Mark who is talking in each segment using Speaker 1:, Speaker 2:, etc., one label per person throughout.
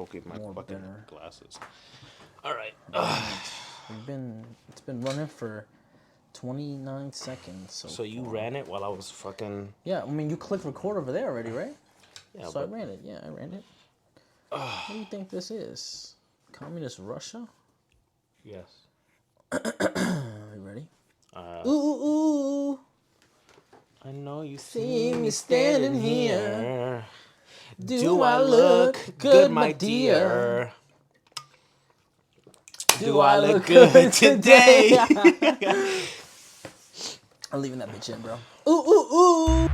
Speaker 1: smoking my fucking glasses. All right.
Speaker 2: It's been running for 29 seconds.
Speaker 1: So you ran it while I was fucking...
Speaker 2: Yeah, I mean, you clicked record over there already, right?
Speaker 1: Yeah,
Speaker 2: so I ran it. Yeah, I ran it. What do you think this is? Communist Russia?
Speaker 1: Yes.
Speaker 2: Are you ready? Ooh, ooh, ooh.
Speaker 1: I know you
Speaker 2: See me standing here.
Speaker 1: Do I look good, my dear? Do I look good today?
Speaker 2: I'm leaving that bitch in, bro. Ooh, ooh, ooh.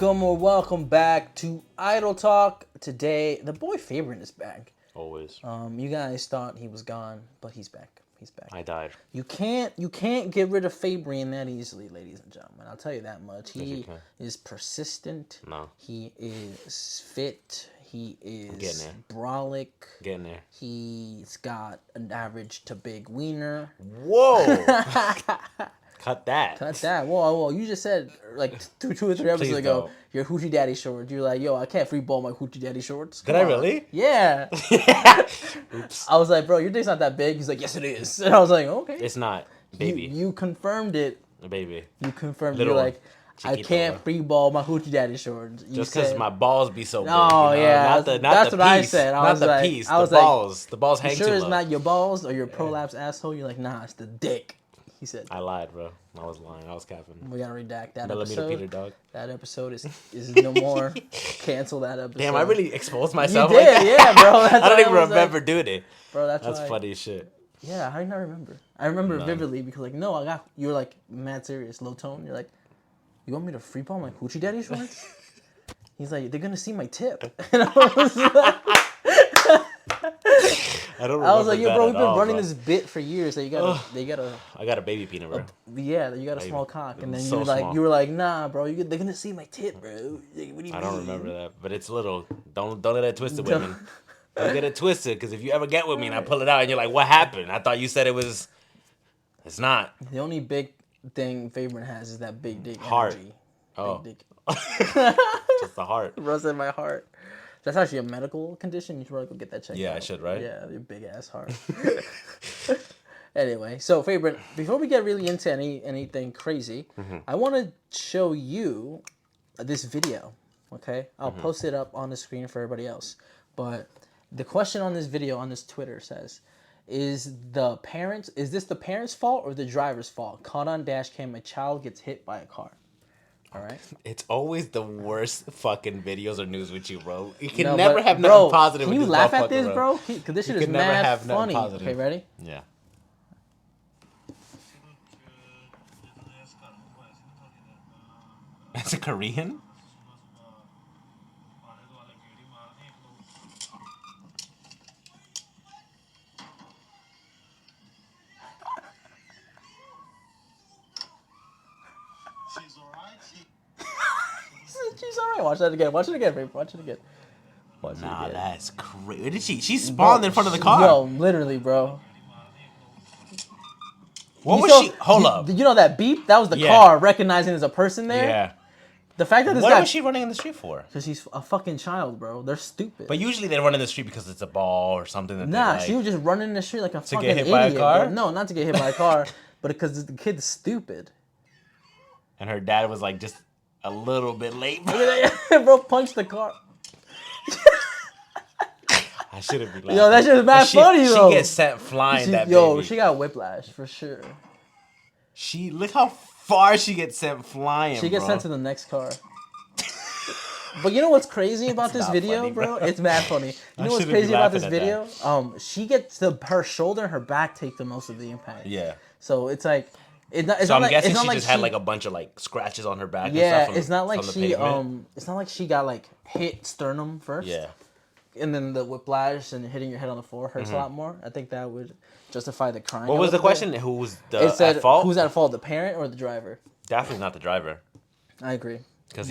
Speaker 2: Welcome back to IdleTalk. Today, the boy Fabian is back.
Speaker 1: Always.
Speaker 2: You guys thought he was gone, but he's back. He's back.
Speaker 1: I died.
Speaker 2: You can't get rid of Fabian that easily, ladies and gentlemen. I'll tell you that much. He is persistent.
Speaker 1: No.
Speaker 2: He is fit. He is brolic.
Speaker 1: Getting there.
Speaker 2: He's got an average to big wiener.
Speaker 1: Whoa! Cut that.
Speaker 2: Cut that. Whoa. You just said, like, two or three episodes ago, your hoochie daddy shorts. You're like, yo, I can't free ball my hoochie daddy shorts.
Speaker 1: Did I really?
Speaker 2: Yeah.
Speaker 1: Oops.
Speaker 2: I was like, bro, your dick's not that big. He's like, yes, it is. And I was like, okay.
Speaker 1: It's not, baby.
Speaker 2: You confirmed it.
Speaker 1: Baby.
Speaker 2: You confirmed it. You're like, Chiquito, I can't free ball my hoochie daddy shorts.
Speaker 1: Just because my balls be so big.
Speaker 2: Oh, yeah.
Speaker 1: That's what I said.
Speaker 2: Not the
Speaker 1: piece. The balls. The balls hang too low.
Speaker 2: You sure it's not your balls or your prolapse asshole? You're like, nah, it's the dick. He said.
Speaker 1: I lied, bro. I was lying. I was capping.
Speaker 2: We gotta redact that
Speaker 1: Millimeter
Speaker 2: episode.
Speaker 1: Peter, dog.
Speaker 2: That episode is no more. Cancel that episode.
Speaker 1: Damn, I really exposed myself.
Speaker 2: You did,
Speaker 1: like that?
Speaker 2: Yeah, bro.
Speaker 1: I don't even remember doing it.
Speaker 2: Bro, that's
Speaker 1: funny as shit.
Speaker 2: Yeah, how do you not remember? I remember vividly because, like, no, you were like mad serious, low tone. You're like, you want me to free ball my hoochie daddy shorts? He's like, they're gonna see my tip. And I was like.
Speaker 1: I
Speaker 2: was like, yo, bro, we've been running this bit for years. So you gotta.
Speaker 1: I got a baby peanut, bro.
Speaker 2: Yeah, you got a small cock, and then you were like, nah, bro, they're gonna see my tit, bro. What do you mean?
Speaker 1: I don't remember that, but it's little. Don't let it twisted, women. Don't get it twisted, because if you ever get with me and I pull it out and you're like, what happened? I thought you said it was. It's not.
Speaker 2: The only big thing Fabian has is that big dick
Speaker 1: heart.
Speaker 2: Energy.
Speaker 1: Oh.
Speaker 2: Big dick.
Speaker 1: Just the heart.
Speaker 2: Runs in my heart. That's actually a medical condition. You should probably go get that checked out.
Speaker 1: Yeah, I should, right?
Speaker 2: Yeah, your big ass heart. Anyway, so Fabian, before we get really into anything crazy, I want to show you this video. Okay, I'll post it up on the screen for everybody else. But the question on this video on this Twitter says, is this the parents' fault or the driver's fault? Caught on dash cam, a child gets hit by a car. All right.
Speaker 1: It's always the worst fucking videos or news with you, bro. You can never have nothing positive.
Speaker 2: Can you laugh at this, bro? Because this shit is mad funny. Okay, ready?
Speaker 1: Yeah. That's a Korean?
Speaker 2: She's alright. Watch that again. Watch it again, babe. Watch it again.
Speaker 1: Nah, that's crazy. Where did she spawned in front of the car.
Speaker 2: Yo, literally, bro.
Speaker 1: What was she? Hold up.
Speaker 2: Did you know that beep? That was the car recognizing there's a person there.
Speaker 1: Yeah.
Speaker 2: The fact that
Speaker 1: what was she running in the street for?
Speaker 2: Because she's a fucking child, bro. They're stupid.
Speaker 1: But usually they run in the street because it's a ball or something.
Speaker 2: She was just running in the street like a fucking idiot.
Speaker 1: To get hit by a car?
Speaker 2: Bro. No, not to get hit by a car, but because the kid's stupid.
Speaker 1: And her dad was like just a little bit late.
Speaker 2: Bro, punched the car.
Speaker 1: I shouldn't be laughing.
Speaker 2: Yo, that shit's mad funny, though.
Speaker 1: She gets sent flying, baby.
Speaker 2: She got whiplash, for sure.
Speaker 1: Look how far she gets sent flying,
Speaker 2: She gets sent to the next car. But you know what's crazy about this video,
Speaker 1: funny,
Speaker 2: bro? It's mad funny. You know what's crazy about this video? She gets her shoulder and her back take the most of the impact.
Speaker 1: Yeah.
Speaker 2: So it's like...
Speaker 1: I'm guessing she just had like a bunch of like scratches on her back.
Speaker 2: Yeah,
Speaker 1: and stuff
Speaker 2: it's not like it's not like she got like hit sternum first.
Speaker 1: Yeah.
Speaker 2: And then the whiplash and hitting your head on the floor hurts a lot more. I think that would justify the crime.
Speaker 1: What was the question? Who was at fault?
Speaker 2: Who's at fault, the parent or the driver?
Speaker 1: Definitely not the driver.
Speaker 2: I agree.
Speaker 1: Because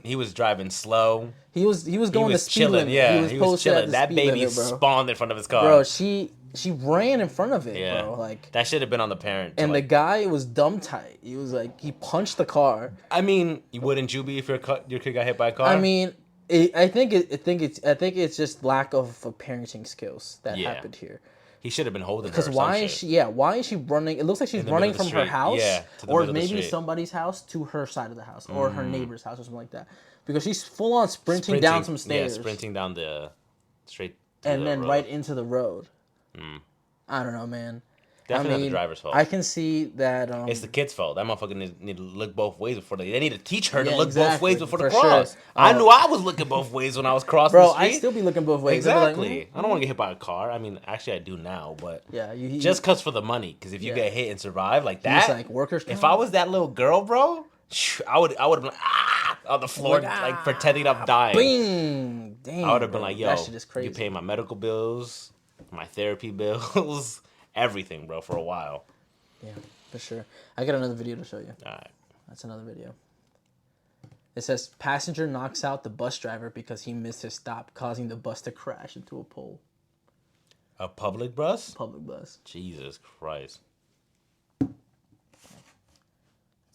Speaker 1: he was driving slow.
Speaker 2: He was going the speed
Speaker 1: chilling,
Speaker 2: limit.
Speaker 1: Yeah,
Speaker 2: he was
Speaker 1: chilling. That baby
Speaker 2: limit,
Speaker 1: spawned in front of his car.
Speaker 2: Bro, she ran in front of it, bro. Like
Speaker 1: that should have been on the parent.
Speaker 2: And the guy was dumb tight. He was like, he punched the car.
Speaker 1: I mean, wouldn't you be if your kid got hit by a car?
Speaker 2: I mean, I think it's just lack of parenting skills that happened here.
Speaker 1: He should have been holding her.
Speaker 2: Because why is she running? It looks like she's running from her house, or maybe somebody's house to her side of the house, or her neighbor's house, or something like that. Because she's full on sprinting down some stairs.
Speaker 1: Yeah, sprinting down the straight.
Speaker 2: And then right into the road. I don't know, man.
Speaker 1: Definitely the driver's fault.
Speaker 2: I can see that.
Speaker 1: It's the kid's fault. That motherfucker need to look both ways before they need to teach her to look both ways before the cross. Sure. I knew I was looking both ways when I was crossing the street.
Speaker 2: Bro, I still be looking both ways.
Speaker 1: Exactly.
Speaker 2: Like,
Speaker 1: I don't want to get hit by a car. I mean, actually, I do now, but
Speaker 2: you
Speaker 1: just cause for the money. Because if you get hit and survive like that,
Speaker 2: like workers.
Speaker 1: If I was that little girl, bro, I would have been on the floor like pretending I'm dying.
Speaker 2: Bing. Damn,
Speaker 1: I would have been like, yo,
Speaker 2: that shit is crazy.
Speaker 1: You pay my medical bills, my therapy bills, everything, bro, for a while.
Speaker 2: Yeah, for sure. I got another video to show you.
Speaker 1: All right.
Speaker 2: That's another video. It says, passenger knocks out the bus driver because he missed his stop, causing the bus to crash into a pole.
Speaker 1: A public bus?
Speaker 2: Public bus.
Speaker 1: Jesus Christ.
Speaker 2: It's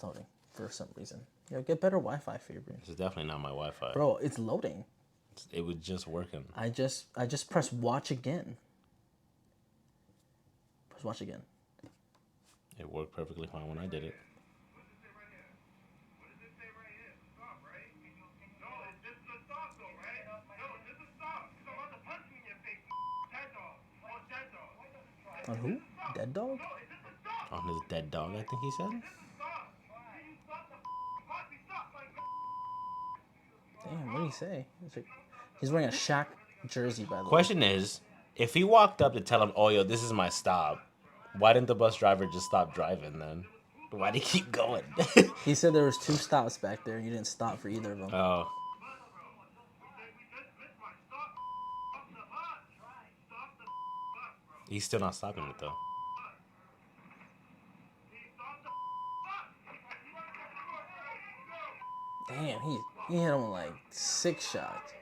Speaker 2: loading for some reason. Yo, get better Wi-Fi for your brain.
Speaker 1: This is definitely not my Wi-Fi.
Speaker 2: Bro, it's loading.
Speaker 1: It was just working.
Speaker 2: I just press watch again. Press watch again.
Speaker 1: It worked perfectly fine when I did it.
Speaker 2: On who? Dead dog?
Speaker 1: On his dead dog, I think he said.
Speaker 2: Damn, what did he say? He's wearing a Shaq jersey, by the way.
Speaker 1: Question is, if he walked up to tell him, oh, yo, this is my stop, why didn't the bus driver just stop driving then? Why'd he keep going?
Speaker 2: He said there was 2 stops back there and you didn't stop for either of them.
Speaker 1: Oh. He's still not stopping it, though.
Speaker 2: Damn, he hit him with like 6 shots.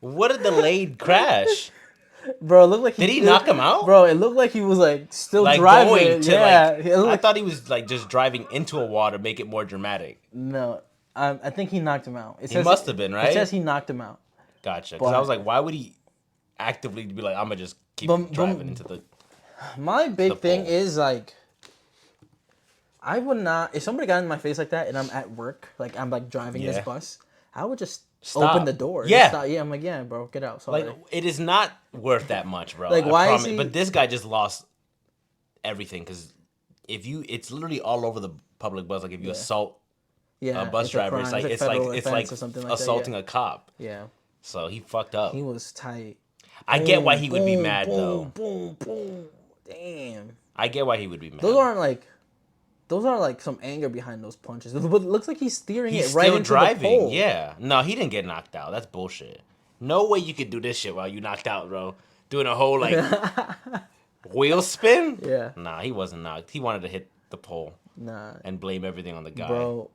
Speaker 1: What a delayed crash.
Speaker 2: Bro, it looked like
Speaker 1: Did he knock him out?
Speaker 2: Bro, it looked like he was like still
Speaker 1: like
Speaker 2: driving.
Speaker 1: Going to,
Speaker 2: yeah,
Speaker 1: I thought he was like just driving into a wall to make it more dramatic.
Speaker 2: No, I think he knocked him out.
Speaker 1: He must have been, right?
Speaker 2: It says he knocked him out.
Speaker 1: Gotcha. Because I was like, why would he actively be like, I'm gonna just keep driving into the...
Speaker 2: My big thing is like, I would not, if somebody got in my face like that and I'm at work, like I'm like driving this bus, I would just open the door.
Speaker 1: Yeah.
Speaker 2: Yeah, I'm like, yeah, bro, get out. Sorry.
Speaker 1: Like, it is not worth that much, bro.
Speaker 2: Like, why is he...
Speaker 1: But this guy just lost everything because it's literally all over the public bus. Like, if you assault a bus driver, it's like assaulting a cop.
Speaker 2: Yeah.
Speaker 1: So he fucked up.
Speaker 2: He was tight.
Speaker 1: I get why he would be mad, though.
Speaker 2: Boom, boom. Damn.
Speaker 1: I get why he would be mad.
Speaker 2: Those aren't like some anger behind those punches. But it looks like he's steering it right into
Speaker 1: driving.
Speaker 2: The pole.
Speaker 1: Yeah. No, he didn't get knocked out. That's bullshit. No way you could do this shit while you knocked out, bro. Doing a whole like wheel spin?
Speaker 2: Yeah.
Speaker 1: Nah, he wasn't knocked. He wanted to hit the pole.
Speaker 2: Nah.
Speaker 1: And blame everything on the guy.
Speaker 2: Bro,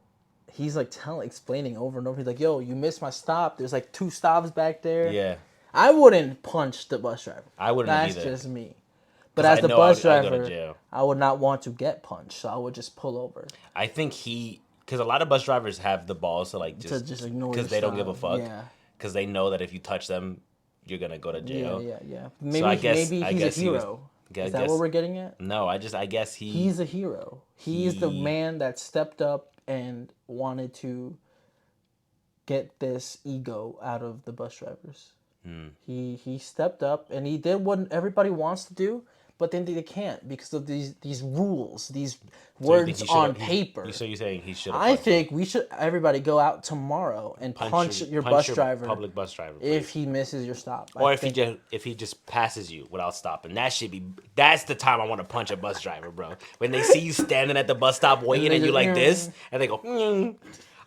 Speaker 2: he's like explaining over and over. He's like, yo, you missed my stop. There's like 2 stops back there.
Speaker 1: Yeah.
Speaker 2: I wouldn't punch the bus driver.
Speaker 1: I wouldn't either.
Speaker 2: That's just me. But as the bus driver, I would not want to get punched, so I would just pull over.
Speaker 1: I think because a lot of bus drivers have the balls to like
Speaker 2: just ignore
Speaker 1: because they don't give a fuck.
Speaker 2: Yeah.
Speaker 1: Because they know that if you touch them, you're gonna go to jail.
Speaker 2: Yeah. Maybe he's a hero. Is that what we're getting at?
Speaker 1: No, I guess
Speaker 2: he's a hero. He's the man that stepped up and wanted to get this ego out of the bus drivers. He stepped up and he did what everybody wants to do, but then they can't because of these rules, these words on paper.
Speaker 1: So you're saying he should?
Speaker 2: I think we should everybody go out tomorrow and punch your bus driver,
Speaker 1: public bus driver,
Speaker 2: if he misses your stop,
Speaker 1: or if he just passes you without stopping. That's the time I want to punch a bus driver, bro. When they see you standing at the bus stop waiting and you like this, and they go.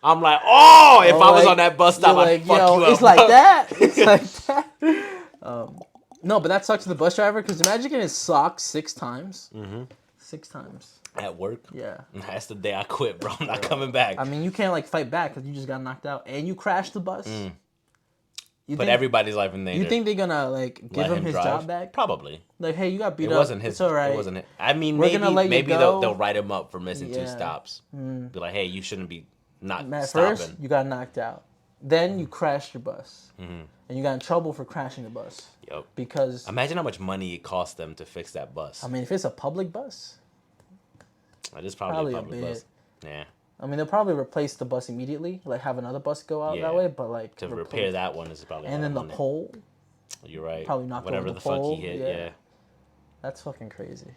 Speaker 1: I'm like, if I was on that bus stop, I'd fuck you up.
Speaker 2: It's like that. It's like that. No, but that sucks to the bus driver because imagine getting socked 6 times. 6 times.
Speaker 1: At work?
Speaker 2: Yeah.
Speaker 1: That's the day I quit, bro. I'm not coming back.
Speaker 2: I mean, you can't like fight back because you just got knocked out and you crashed the bus.
Speaker 1: Put everybody's life in danger.
Speaker 2: You think they're gonna like give him his job back?
Speaker 1: Probably.
Speaker 2: Like, hey, you got beat up.
Speaker 1: It wasn't his.
Speaker 2: It's all right.
Speaker 1: It wasn't it. I mean,
Speaker 2: We're gonna let you
Speaker 1: maybe
Speaker 2: go.
Speaker 1: they'll write him up for missing 2
Speaker 2: Yeah.
Speaker 1: stops. Be like, hey, you shouldn't be not
Speaker 2: At
Speaker 1: stopping.
Speaker 2: first, you got knocked out. Then you crashed your bus, and you got in trouble for crashing the bus.
Speaker 1: Yep.
Speaker 2: Because
Speaker 1: Imagine how much money it cost them to fix that bus.
Speaker 2: I mean, if it's a public bus,
Speaker 1: It is probably a
Speaker 2: a
Speaker 1: public
Speaker 2: bit.
Speaker 1: bus. Yeah.
Speaker 2: I mean, they'll probably replace the bus immediately, like have another bus go out
Speaker 1: Yeah.
Speaker 2: that way. But like
Speaker 1: To repair that one is probably.
Speaker 2: and then the pole,
Speaker 1: You're right.
Speaker 2: probably knock
Speaker 1: Whatever
Speaker 2: over
Speaker 1: the
Speaker 2: the
Speaker 1: fuck
Speaker 2: pole.
Speaker 1: he hit.
Speaker 2: Yeah.
Speaker 1: Yeah.
Speaker 2: that's fucking crazy.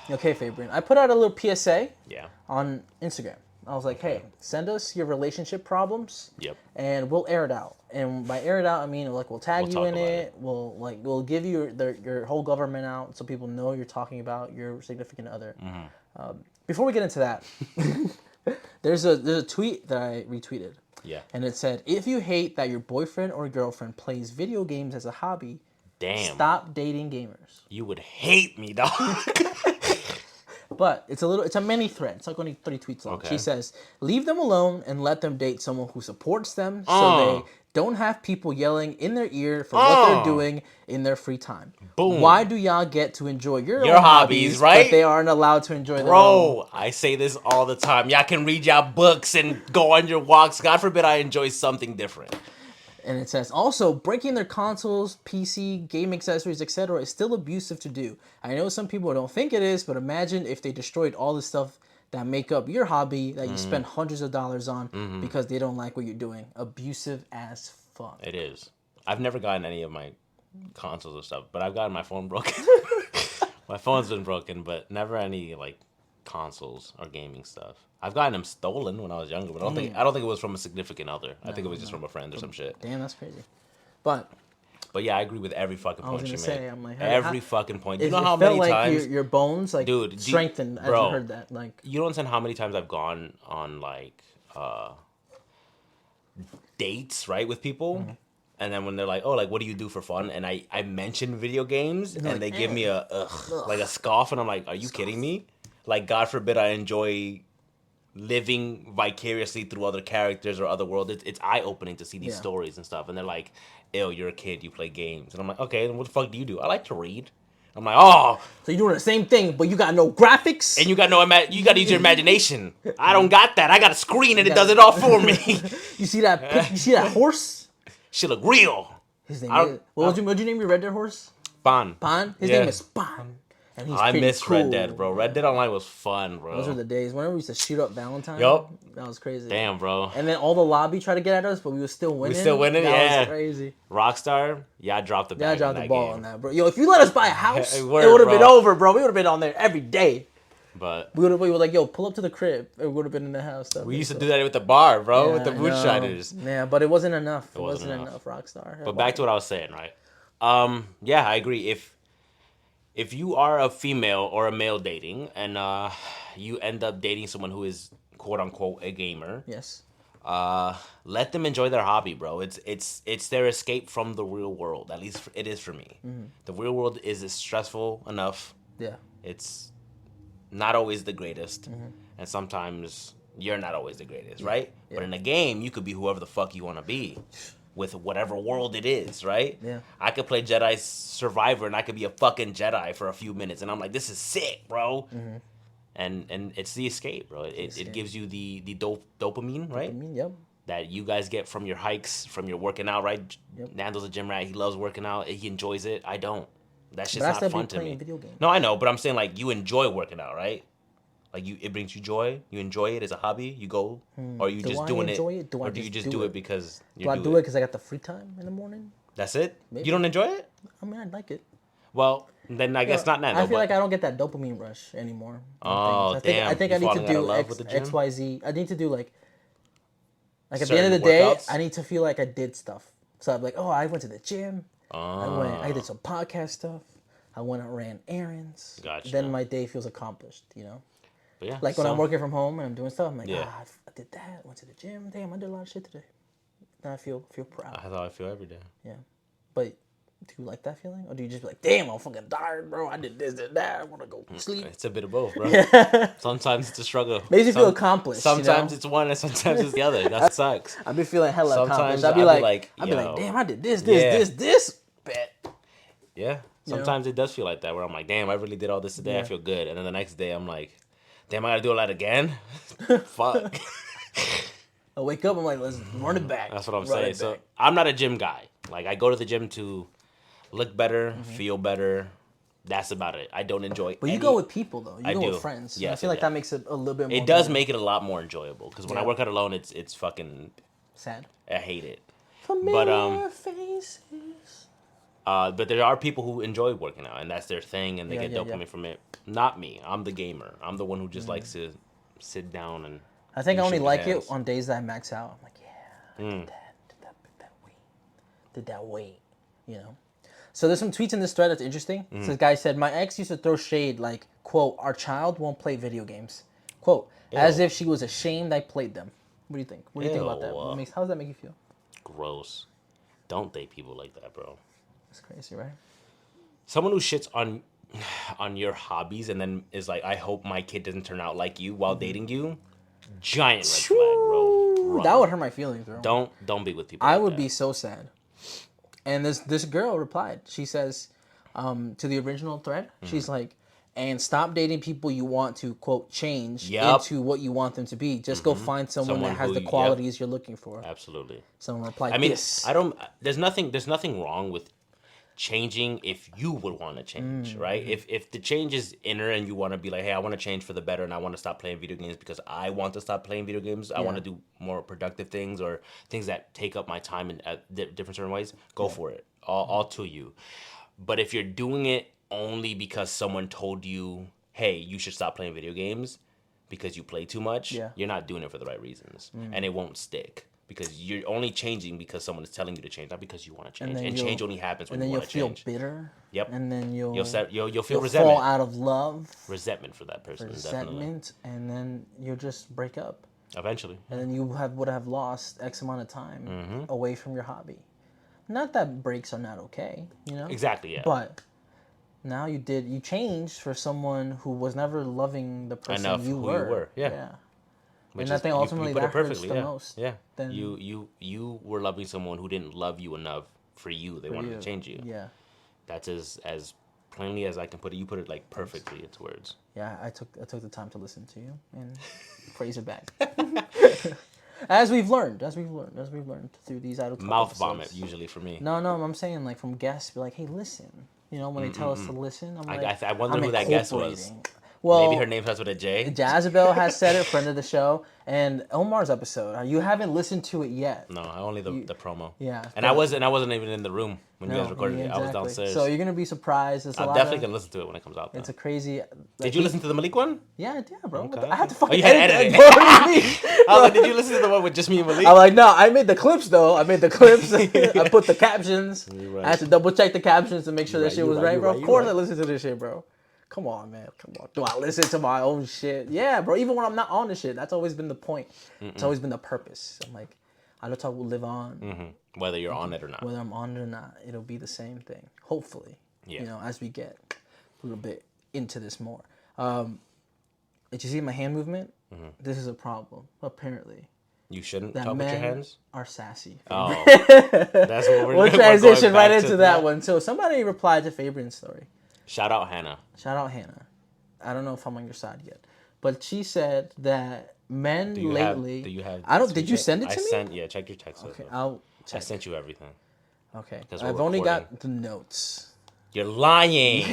Speaker 2: Okay, Fabian, I put out a little PSA
Speaker 1: Yeah.
Speaker 2: on Instagram. I was like, hey, send us your relationship problems.
Speaker 1: Yep.
Speaker 2: And we'll air it out. And by air it out, I mean like we'll tag
Speaker 1: We'll
Speaker 2: you
Speaker 1: talk
Speaker 2: in
Speaker 1: about
Speaker 2: it. We'll give you your whole government out so people know you're talking about your significant other. Before we get into that, there's a tweet that I retweeted,
Speaker 1: Yeah.
Speaker 2: and it said, if you hate that your boyfriend or girlfriend plays video games as a hobby,
Speaker 1: Damn.
Speaker 2: stop dating gamers.
Speaker 1: You would hate me, dog.
Speaker 2: But it's a mini thread. It's like only 3 tweets long.
Speaker 1: Okay.
Speaker 2: She says, leave them alone and let them date someone who supports them so they don't have people yelling in their ear for what they're doing in their free time.
Speaker 1: Boom.
Speaker 2: Why do y'all get to enjoy your own
Speaker 1: hobbies, right?
Speaker 2: but they aren't allowed to enjoy their own?
Speaker 1: Bro, I say this all the time. Y'all can read y'all books and go on your walks. God forbid I enjoy something different.
Speaker 2: And it says, also, breaking their consoles, PC, game accessories, etc. is still abusive to do. I know some people don't think it is, but imagine if they destroyed all the stuff that make up your hobby that you spend hundreds of dollars on because they don't like what you're doing. Abusive as fuck.
Speaker 1: It is. I've never gotten any of my consoles or stuff, but I've gotten my phone broken. My phone's been broken, but never any like consoles or gaming stuff. I've gotten them stolen when I was younger, but I don't think it was from a significant other. I think it was just from a friend or some shit.
Speaker 2: Damn, that's crazy. But
Speaker 1: yeah, I agree with every fucking point you made.
Speaker 2: I'm like,
Speaker 1: every fucking point. You
Speaker 2: it
Speaker 1: know how
Speaker 2: felt
Speaker 1: many
Speaker 2: like
Speaker 1: times,
Speaker 2: your bones like
Speaker 1: dude,
Speaker 2: strengthened as
Speaker 1: bro,
Speaker 2: you heard that. Like,
Speaker 1: you don't understand how many times I've gone on like dates, right, with people. And then when they're like, oh, like, what do you do for fun? And I mention video games, and
Speaker 2: like,
Speaker 1: they give me a like a scoff, and I'm like, are you kidding me? Like, God forbid I enjoy living vicariously through other characters or other worlds. It's eye-opening to see these stories and stuff. And they're like, ew, you're a kid, you play games. And I'm like, okay, then what the fuck do you do? I like to read. I'm like, oh.
Speaker 2: So you're doing the same thing, but you got no graphics?
Speaker 1: And you got you got to use your imagination. I don't got that. I got a screen, and it does it all for me.
Speaker 2: You see that? You see that horse?
Speaker 1: She look real.
Speaker 2: His name is, what'd you name your Red Dead horse?
Speaker 1: Bon.
Speaker 2: Bon? His
Speaker 1: Yeah.
Speaker 2: name is Bon. And he's
Speaker 1: I
Speaker 2: pretty
Speaker 1: miss
Speaker 2: cool.
Speaker 1: Red Dead, bro. Red Dead Online was fun, bro.
Speaker 2: Those were the days. Whenever we used to shoot up Valentine.
Speaker 1: Yup.
Speaker 2: That was crazy.
Speaker 1: Damn, bro.
Speaker 2: And then all the lobby tried to get at us, but we were still winning.
Speaker 1: still winning?
Speaker 2: That
Speaker 1: Yeah.
Speaker 2: was crazy.
Speaker 1: Rockstar, yeah, I dropped the bag.
Speaker 2: Yeah, I dropped
Speaker 1: on
Speaker 2: the
Speaker 1: that
Speaker 2: ball
Speaker 1: game.
Speaker 2: on that, bro. Yo, if you let us buy a house, it
Speaker 1: Word,
Speaker 2: would have been
Speaker 1: bro.
Speaker 2: over, bro. We would have been on there every day.
Speaker 1: But
Speaker 2: We were like, yo, pull up to the crib. It would have been in the house. Stuff.
Speaker 1: we used to do that with the bar, bro,
Speaker 2: Yeah,
Speaker 1: with the
Speaker 2: I know.
Speaker 1: moonshiners.
Speaker 2: Yeah, but it wasn't enough. It
Speaker 1: wasn't
Speaker 2: wasn't
Speaker 1: enough.
Speaker 2: enough, Rockstar.
Speaker 1: But back to what I was saying, right? Yeah, I agree. If you are a female or a male dating and you end up dating someone who is quote unquote a gamer,
Speaker 2: Yes.
Speaker 1: let them enjoy their hobby, bro. It's their escape from the real world. At least it is for me. The real world is stressful enough.
Speaker 2: Yeah.
Speaker 1: It's not always the greatest, and sometimes you're not always the greatest, right?
Speaker 2: Yeah.
Speaker 1: But in a game, you could be whoever the fuck you want to be, with whatever world it is, right?
Speaker 2: Yeah.
Speaker 1: I could play Jedi Survivor, and I could be a fucking Jedi for a few minutes, and I'm like, this is sick, bro. And it's the escape, bro. It gives you the dopamine, right?
Speaker 2: I mean, yep.
Speaker 1: That you guys get from your hikes, from your working out, right?
Speaker 2: Yep.
Speaker 1: Nando's a gym rat. He loves working out. He enjoys it. I don't. That shit's
Speaker 2: But I
Speaker 1: not
Speaker 2: still
Speaker 1: fun
Speaker 2: be
Speaker 1: to
Speaker 2: playing
Speaker 1: me.
Speaker 2: video games.
Speaker 1: No, I know, but I'm saying like you enjoy working out, right? Like it brings you joy. You enjoy it as a hobby. You go, or you
Speaker 2: Do
Speaker 1: just
Speaker 2: I
Speaker 1: doing
Speaker 2: enjoy
Speaker 1: it,
Speaker 2: it? Do I
Speaker 1: or do you
Speaker 2: just
Speaker 1: just
Speaker 2: do
Speaker 1: do
Speaker 2: it?
Speaker 1: it because you
Speaker 2: Do I do it because I got the free time in the morning?
Speaker 1: That's it.
Speaker 2: Maybe.
Speaker 1: You don't enjoy it?
Speaker 2: I mean, I like it.
Speaker 1: Well, then I guess not Nando.
Speaker 2: I feel
Speaker 1: but
Speaker 2: like I don't get that dopamine rush anymore.
Speaker 1: Oh,
Speaker 2: I think
Speaker 1: damn.
Speaker 2: I think
Speaker 1: You
Speaker 2: I need
Speaker 1: falling
Speaker 2: to
Speaker 1: out of
Speaker 2: do
Speaker 1: love with the gym?
Speaker 2: XYZ. I need to do like at the
Speaker 1: Certain
Speaker 2: end of the day,
Speaker 1: workouts?
Speaker 2: I need to feel like I did stuff. So I'm like, oh, I went to the gym. I did some podcast stuff. I went and ran errands.
Speaker 1: Gotcha.
Speaker 2: Then my day feels accomplished, you know?
Speaker 1: But yeah,
Speaker 2: Like when I'm working from home and I'm doing stuff, I'm like,
Speaker 1: Yeah.
Speaker 2: I did that, went to the gym. Damn, I did a lot of shit today. Then I feel proud.
Speaker 1: That's how I feel every day.
Speaker 2: Yeah. But Do you like that feeling? Or do you just be like, damn, I'm fucking tired, bro. I did this, did that. I want to go sleep.
Speaker 1: It's a bit of both, bro. Sometimes it's a struggle.
Speaker 2: Makes you feel accomplished.
Speaker 1: Sometimes it's one and sometimes it's the other. That sucks.
Speaker 2: I be feeling hella
Speaker 1: Sometimes
Speaker 2: accomplished. I'd be like, damn, I did this, bet.
Speaker 1: Yeah. Sometimes it does feel like that, where I'm like, damn, I really did all this today. I feel good. And then the next day, I'm like, damn, I gotta do all that again? Fuck.
Speaker 2: I wake up, I'm like, let's run it back.
Speaker 1: That's what I'm saying. So I'm not a gym guy. Like, I go to the gym to look better, feel better. That's about it. I don't enjoy.
Speaker 2: But you go with people though. You go with friends. Yeah, I feel like that makes it a little bit more.
Speaker 1: It does make it a lot more enjoyable because when I work out alone, it's fucking
Speaker 2: sad.
Speaker 1: I hate it.
Speaker 2: Familiar faces.
Speaker 1: But there are people who enjoy working out, and that's their thing, and they get dopamine from it. Not me. I'm the gamer. I'm the one who just likes to sit down and.
Speaker 2: I think I only like it on days that I max out. I'm like, yeah, did that weight, you know. So there's some tweets in this thread that's interesting. So this guy said, my ex used to throw shade like, quote, our child won't play video games. Quote, as if she was ashamed I played them. What do you think? What do you think about that? How does that make you feel?
Speaker 1: Gross. Don't date people like that, bro.
Speaker 2: That's crazy, right?
Speaker 1: Someone who shits on your hobbies and then is like, I hope my kid doesn't turn out like you while dating you. Giant red flag, bro. Run.
Speaker 2: That would hurt my feelings, bro.
Speaker 1: Don't be with people.
Speaker 2: I would be so sad. And this girl replied. She says, to the original thread, she's like, and stop dating people you want to, quote, change into what you want them to be. Just go find someone that has the qualities you're looking for.
Speaker 1: Absolutely.
Speaker 2: Someone replied,
Speaker 1: I mean, there's nothing wrong with changing if you would want to change, right? If the change is inner and you want to be like, hey, I want to change for the better and I want to stop playing video games because I want to stop playing video games. I want to do more productive things or things that take up my time in different certain ways. Go for it. All to you. But if you're doing it only because someone told you, hey, you should stop playing video games because you play too much, you're not doing it for the right reasons. And it won't stick. Because you're only changing because someone is telling you to change, not because you want to change. And change only happens when you want to change.
Speaker 2: And then you'll feel bitter.
Speaker 1: Yep.
Speaker 2: And then you'll
Speaker 1: feel resentment.
Speaker 2: Fall out of love.
Speaker 1: Resentment for that person.
Speaker 2: Resentment, and then you'll just break up.
Speaker 1: Eventually.
Speaker 2: And then you would have lost X amount of time away from your hobby. Not that breaks are not okay, you know.
Speaker 1: Exactly. Yeah.
Speaker 2: But now you changed for someone who was never loving the person you were.
Speaker 1: Yeah.
Speaker 2: And I think ultimately that hurts the most.
Speaker 1: Yeah. You were loving someone who didn't love you enough for you. They wanted to change you.
Speaker 2: Yeah.
Speaker 1: That's as plainly as I can put it. You put it like perfectly into words.
Speaker 2: Yeah, I took the time to listen to you and praise it back. As we've learned through these IdleTalk
Speaker 1: mouth
Speaker 2: episodes.
Speaker 1: Vomit usually for me.
Speaker 2: No, I'm saying like from guests, be like, hey, listen. You know, when they tell us to listen, I'm like,
Speaker 1: I wonder who that guest was.
Speaker 2: Well,
Speaker 1: maybe her name starts with a J.
Speaker 2: Jazabel has said it, friend of the show, and Omar's episode. You haven't listened to it yet.
Speaker 1: No, only the promo.
Speaker 2: Yeah,
Speaker 1: and I wasn't even in the room when you guys recorded it. I was downstairs.
Speaker 2: So you're gonna be surprised.
Speaker 1: I'm definitely gonna listen to it when it comes out. Though.
Speaker 2: It's a crazy.
Speaker 1: Did you listen to the Malik one?
Speaker 2: Yeah, bro.
Speaker 1: Okay.
Speaker 2: I had to fucking.
Speaker 1: You had to edit it. I was like, did you listen to the one with just me and Malik?
Speaker 2: I'm like, no, I made the clips though. I put the captions. Right. I had to double check the captions to make sure that shit was right, bro. Of course, I listened to this shit, bro. Come on, man. Come on. Do I listen to my own shit? Yeah, bro. Even when I'm not on the shit, that's always been the point. It's always been the purpose. I'm like, IdleTalk will live on.
Speaker 1: Whether you're on it or not.
Speaker 2: Whether I'm on it or not, it'll be the same thing. Hopefully. Yeah. You know, as we get a little bit into this more. Did you see my hand movement? This is a problem, apparently.
Speaker 1: You shouldn't talk with your hands?
Speaker 2: Are sassy.
Speaker 1: Oh. That's what we'll
Speaker 2: transition right into that one. So somebody replied to Fabian's story.
Speaker 1: Shout out Hannah.
Speaker 2: I don't know if I'm on your side yet, but she said that men lately.
Speaker 1: Do you have?
Speaker 2: Did you send it to me?
Speaker 1: Check your text.
Speaker 2: Okay, I'll check.
Speaker 1: I sent you everything.
Speaker 2: Okay, I've only got the notes.
Speaker 1: You're lying.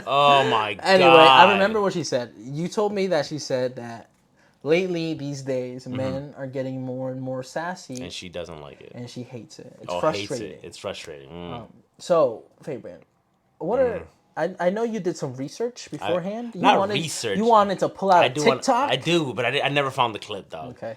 Speaker 1: Oh my god.
Speaker 2: Anyway, I remember what she said. You told me that she said that lately these days men are getting more and more sassy,
Speaker 1: and she doesn't like it,
Speaker 2: and she hates it. It's frustrating.
Speaker 1: Hates it. It's frustrating.
Speaker 2: So, Fabian, what are I know you did some research beforehand.
Speaker 1: Research.
Speaker 2: You wanted to pull out a TikTok?
Speaker 1: I do, but I never found the clip, though.
Speaker 2: Okay.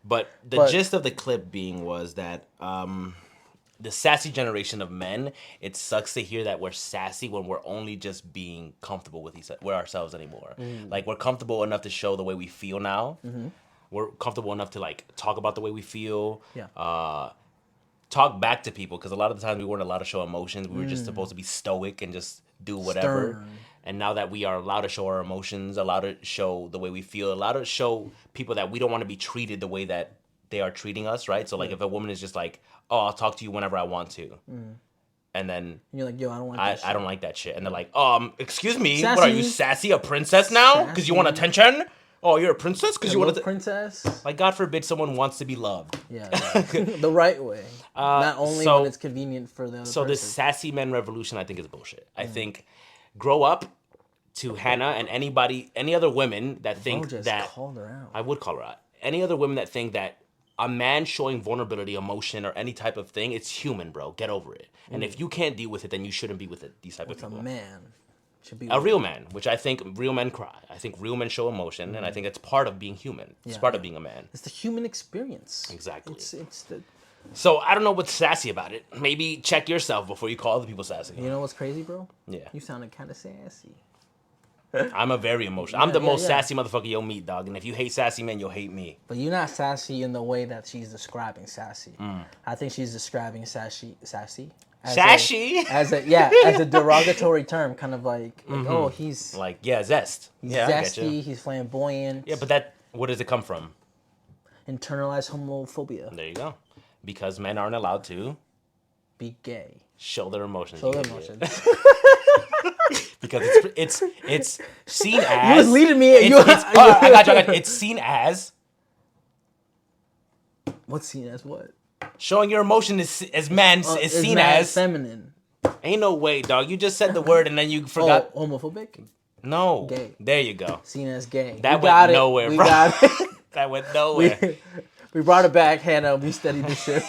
Speaker 1: But the gist of the clip was that the sassy generation of men, it sucks to hear that we're sassy when we're only just being comfortable with ourselves anymore. Like, we're comfortable enough to show the way we feel now. We're comfortable enough to, like, talk about the way we feel.
Speaker 2: Yeah.
Speaker 1: talk back to people, because a lot of the times we weren't allowed to show emotions. We were just supposed to be stoic and just do whatever.
Speaker 2: Stern.
Speaker 1: And now that we are allowed to show our emotions, allowed to show the way we feel, allowed to show people that we don't want to be treated the way that they are treating us, right? So like if a woman is just like, oh, I'll talk to you whenever I want to. And then
Speaker 2: And you're like, yo, I don't want that
Speaker 1: I don't like that shit. And they're like, excuse me,
Speaker 2: Sassy.
Speaker 1: What are you, sassy, a princess now? Because you want attention? Oh, you're a princess? Because you want
Speaker 2: princess?
Speaker 1: Like, God forbid someone wants to be loved.
Speaker 2: Yeah. The right way. Not only when it's convenient for the other person.
Speaker 1: This Sassy Men Revolution, I think, is bullshit. I think grow up to Hannah and any other women that think that...
Speaker 2: called her out.
Speaker 1: I would call her out. Any other women that think that a man showing vulnerability, emotion, or any type of thing, it's human, bro. Get over it. And if you can't deal with it, then you shouldn't be with these type of people.
Speaker 2: A man should be
Speaker 1: a real man, which I think real men cry. I think real men show emotion, and I think it's part of being human. It's part of being a man.
Speaker 2: It's the human experience.
Speaker 1: Exactly.
Speaker 2: It's the...
Speaker 1: So I don't know what's sassy about it. Maybe check yourself before you call other people sassy.
Speaker 2: You know what's crazy, bro?
Speaker 1: Yeah.
Speaker 2: You sounded kind of sassy.
Speaker 1: I'm a very emotional. I'm the most sassy motherfucker you'll meet, dog. And if you hate sassy men, you'll hate me.
Speaker 2: But you're not sassy in the way that she's describing sassy. I think she's describing sassy as a derogatory term, kind of like oh, he's
Speaker 1: like zest.
Speaker 2: He's zesty. He's flamboyant.
Speaker 1: Yeah, but what does it come from?
Speaker 2: Internalized homophobia.
Speaker 1: There you go. Because men aren't allowed to
Speaker 2: be gay.
Speaker 1: Show their emotions. Because it's seen as...
Speaker 2: You was leading me...
Speaker 1: I got you. It's seen as...
Speaker 2: What's seen as what?
Speaker 1: Showing your emotion is seen as...
Speaker 2: feminine.
Speaker 1: Ain't no way, dog. You just said the word and then you forgot...
Speaker 2: Oh, homophobic?
Speaker 1: No.
Speaker 2: Gay.
Speaker 1: There you go.
Speaker 2: Seen as gay.
Speaker 1: That went nowhere, bro.
Speaker 2: Got it.
Speaker 1: That went nowhere.
Speaker 2: We brought it back, Hannah. We studied this shit.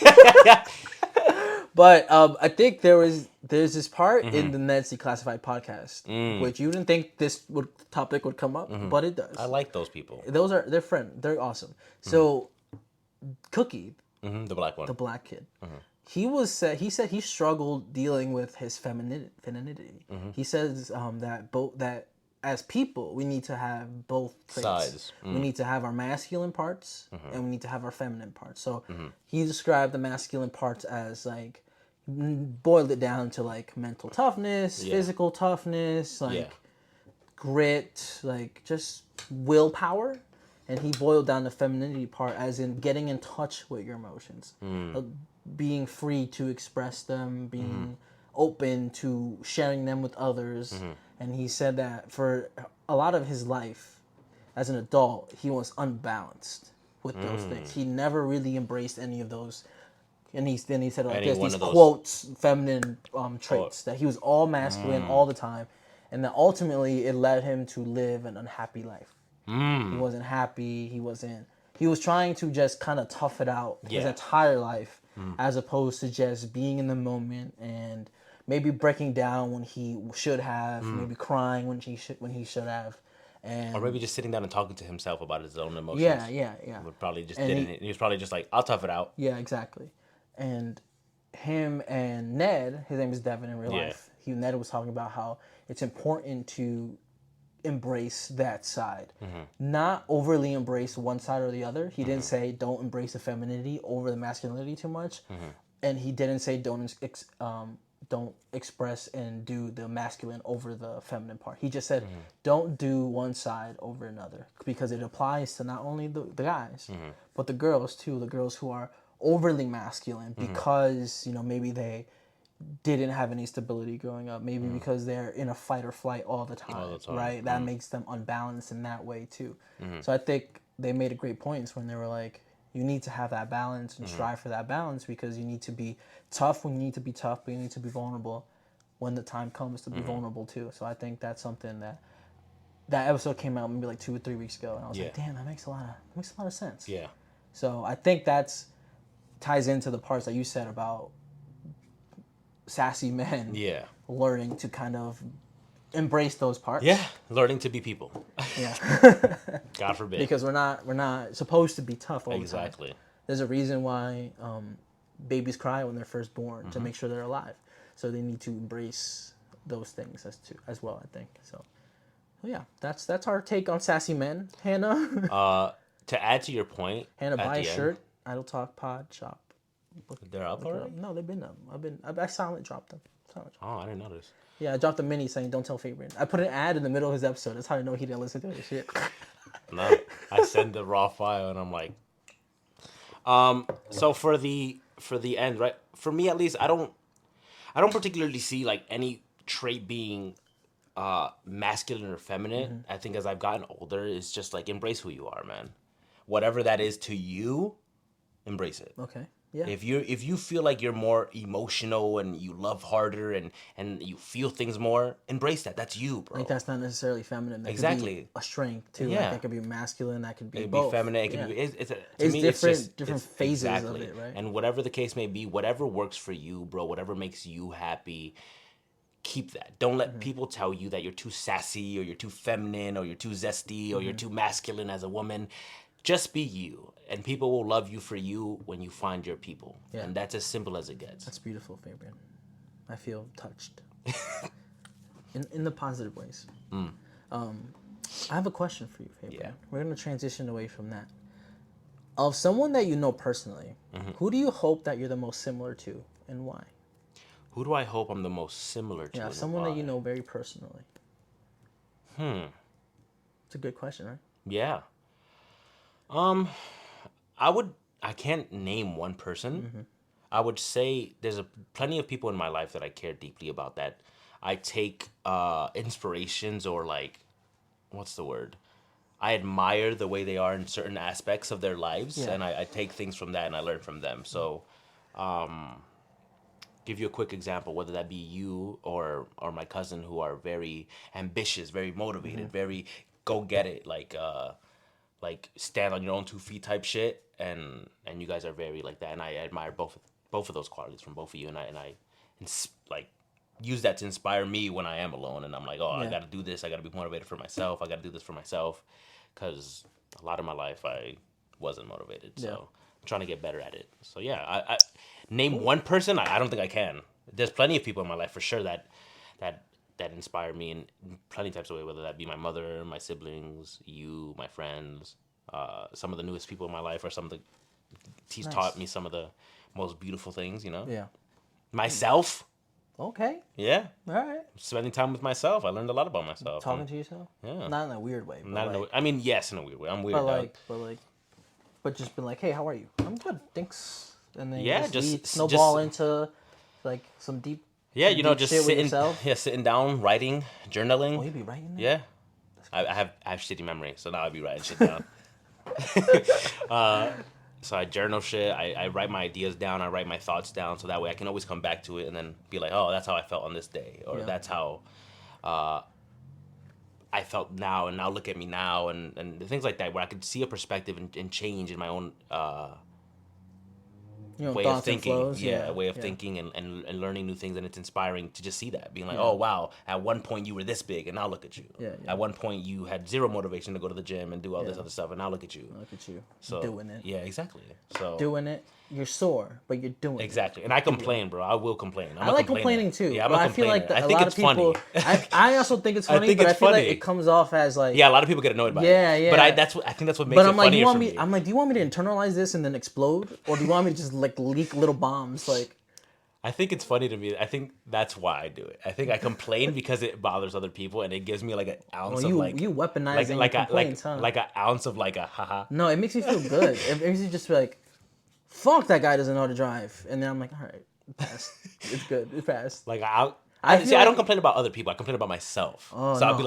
Speaker 2: But I think there's this part in the Ned's Declassified podcast, which you didn't think this topic would come up, but it does.
Speaker 1: I like those people.
Speaker 2: They're friends. They're awesome. So, Cookie,
Speaker 1: the black one,
Speaker 2: the black kid, he said he struggled dealing with his femininity. He says that as people, we need to have both traits.
Speaker 1: Sides.
Speaker 2: We need to have our masculine parts and we need to have our feminine parts. So he described the masculine parts as like, boiled it down to like mental toughness, physical toughness, like grit, like just willpower. And he boiled down the femininity part as in getting in touch with your emotions, being free to express them, being open to sharing them with others. And he said that for a lot of his life as an adult, he was unbalanced with those things. He never really embraced any of those. And then he said like these quotes, feminine traits, that he was all masculine all the time. And that ultimately it led him to live an unhappy life. He wasn't happy. He was trying to just kind of tough it out his entire life as opposed to just being in the moment and maybe breaking down when he should have, maybe crying when he should have, or
Speaker 1: maybe just sitting down and talking to himself about his own emotions.
Speaker 2: Yeah.
Speaker 1: Probably just didn't. He was probably just like, I'll tough it out.
Speaker 2: Yeah, exactly. And him and Ned, his name is Devin in real life. Ned was talking about how it's important to embrace that side, not overly embrace one side or the other. He didn't say don't embrace the femininity over the masculinity too much, and he didn't say don't express and do the masculine over the feminine part. He just said don't do one side over another, because it applies to not only the guys but the girls too, the girls who are overly masculine because maybe they didn't have any stability growing up, maybe because they're in a fight or flight all the time. Right? That makes them unbalanced in that way too. So I think they made a great points when they were like, you need to have that balance and strive for that balance, because you need to be tough when you need to be tough, but you need to be vulnerable when the time comes to be vulnerable too. So I think that's something that episode came out maybe like 2 or 3 weeks ago, and I was like, damn, that makes a lot of sense.
Speaker 1: Yeah.
Speaker 2: So I think that's ties into the parts that you said about sassy men learning to kind of embrace those parts.
Speaker 1: Yeah, learning to be people.
Speaker 2: Yeah.
Speaker 1: God forbid.
Speaker 2: Because we're not supposed to be tough all the time.
Speaker 1: Exactly.
Speaker 2: There's a reason why babies cry when they're first born, to make sure they're alive. So they need to embrace those things as well, I think. So yeah, that's our take on sassy men, Hannah.
Speaker 1: To add to your point,
Speaker 2: Hannah, buy a shirt, IdleTalk Pod Shop.
Speaker 1: They're up already?
Speaker 2: No, they've been up. I silent dropped them.
Speaker 1: Oh, I didn't notice.
Speaker 2: Yeah, I dropped a mini saying "Don't tell Fabian." I put an ad in the middle of his episode. That's how I know he didn't listen to his shit.
Speaker 1: No, I send the raw file and I'm like, so for the end, right? For me at least, I don't particularly see like any trait being masculine or feminine. I think as I've gotten older, it's just like embrace who you are, man. Whatever that is to you, embrace it.
Speaker 2: Okay. Yeah.
Speaker 1: If you feel like you're more emotional and you love harder and you feel things more, embrace that. That's you, bro.
Speaker 2: Like that's not necessarily feminine. That
Speaker 1: Exactly.
Speaker 2: could be a strength too.
Speaker 1: Yeah.
Speaker 2: Like that could be masculine. That could be
Speaker 1: It
Speaker 2: both.
Speaker 1: be feminine. It
Speaker 2: yeah.
Speaker 1: could be. It's
Speaker 2: different.
Speaker 1: It's just,
Speaker 2: different phases of it, right?
Speaker 1: And whatever the case may be, whatever works for you, bro. Whatever makes you happy, keep that. Don't let people tell you that you're too sassy or you're too feminine or you're too zesty or you're too masculine as a woman. Just be you, and people will love you for you when you find your people. Yeah. And that's as simple as it gets.
Speaker 2: That's beautiful, Fabian. I feel touched. in the positive ways. I have a question for you, Fabian. Yeah. We're going to transition away from that. Of someone that you know personally, who do you hope that you're the most similar to, and why?
Speaker 1: Who do I hope I'm the most similar to?
Speaker 2: Yeah, someone that you know very personally. It's a good question, right?
Speaker 1: Yeah. I can't name one person. I would say there's plenty of people in my life that I care deeply about, that I take inspirations, or like, what's the word? I admire the way they are in certain aspects of their lives, and I take things from that and I learn from them. So, give you a quick example, whether that be you or my cousin, who are very ambitious, very motivated, very go get it, like stand on your own 2 feet type shit, and you guys are very like that, and I admire both of those qualities from both of you, and I like use that to inspire me when I am alone, and I'm like, I gotta do this, I gotta be motivated for myself, I gotta do this for myself, because a lot of my life I wasn't motivated, so I'm trying to get better at it. So yeah, I name one person, I don't think I can. There's plenty of people in my life for sure that inspire me in plenty of types of ways, whether that be my mother, my siblings, you, my friends, some of the newest people in my life, or some of the he's taught me some of the most beautiful things, you know?
Speaker 2: Yeah.
Speaker 1: Myself.
Speaker 2: Okay.
Speaker 1: Yeah.
Speaker 2: All right.
Speaker 1: Spending time with myself. I learned a lot about myself.
Speaker 2: Talking to yourself?
Speaker 1: Yeah.
Speaker 2: Not in a weird way.
Speaker 1: I mean, yes, in a weird way. I'm weird.
Speaker 2: But just been like, hey, how are you? I'm good. Thanks. And then
Speaker 1: just
Speaker 2: snowball into like some deep.
Speaker 1: Yeah, just sitting down, writing, journaling.
Speaker 2: Oh, you be writing that?
Speaker 1: Yeah. I have shitty memory, so now I'll be writing shit down. So I journal shit. I write my ideas down. I write my thoughts down, so that way I can always come back to it and then be like, oh, that's how I felt on this day, or that's how I felt now, and now look at me now, and things like that, where I could see a perspective and change in my own way of thinking. Way of thinking and learning new things, and it's inspiring to just see that, being like, oh wow, at one point you were this big, and now look at you. At one point you had zero motivation to go to the gym and do all this other stuff, and now look at you.
Speaker 2: So doing it.
Speaker 1: Yeah, exactly. So
Speaker 2: doing it. You're sore, but you're doing
Speaker 1: exactly. And I complain, bro. I will complain.
Speaker 2: I like complaining too.
Speaker 1: Yeah, I feel like
Speaker 2: a lot of people. I also think it's funny, but I feel like it comes off as like.
Speaker 1: Yeah, a lot of people get annoyed by it. Yeah. But I think that's what makes it funnier for me.
Speaker 2: I'm like, do you want me to internalize this and then explode, or do you want me to just like leak little bombs? Like,
Speaker 1: I think it's funny to me. I think that's why I do it. I think I complain because it bothers other people, and it gives me like an ounce of like
Speaker 2: you weaponizing like complaints,
Speaker 1: like an ounce of like a haha.
Speaker 2: No, it makes me feel good. It makes you just be like, fuck, that guy doesn't know how to drive, and then I'm like, all right, it passed. It's good. It passed.
Speaker 1: Like I don't complain about other people. I complain about myself. Oh, so no, I'll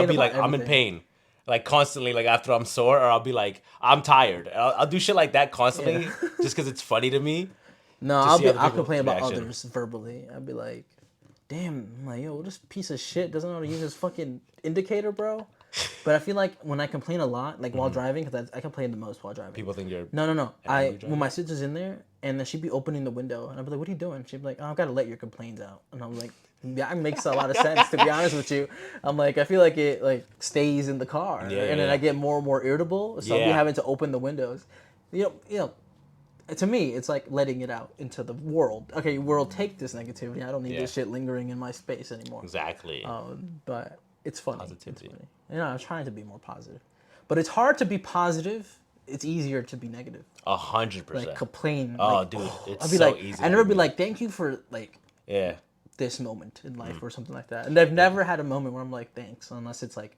Speaker 1: be like, I'm in pain, like constantly. Like after I'm sore, or I'll be like, I'm tired. I'll do shit like that constantly, just because it's funny to me.
Speaker 2: No, I'll complain about others verbally. I'll be like, damn, I'm like, yo, this piece of shit doesn't know how to use his fucking indicator, bro. But I feel like when I complain a lot, like while driving, because I complain the most while driving.
Speaker 1: People think you're...
Speaker 2: No. When my sister's in there, and then she'd be opening the window, and I'd be like, what are you doing? She'd be like, oh, I've got to let your complaints out. And I'm like, yeah, it makes a lot of sense, to be honest with you. I'm like, I feel like it like stays in the car. And then I get more and more irritable, so I'll be having to open the windows. You know, to me, it's like letting it out into the world. Okay, world, take this negativity. I don't need this shit lingering in my space anymore.
Speaker 1: Exactly.
Speaker 2: But it's funny.
Speaker 1: Positivity.
Speaker 2: It's funny. I'm trying to be more positive. But it's hard to be positive it's easier to be negative.
Speaker 1: 100%.
Speaker 2: Like complain.
Speaker 1: Oh,
Speaker 2: like,
Speaker 1: dude, it's
Speaker 2: I'd be
Speaker 1: so
Speaker 2: like,
Speaker 1: easy.
Speaker 2: I never be like, thank you for like
Speaker 1: yeah
Speaker 2: this moment in life or something like that. And I've never had a moment where I'm like, thanks, unless it's like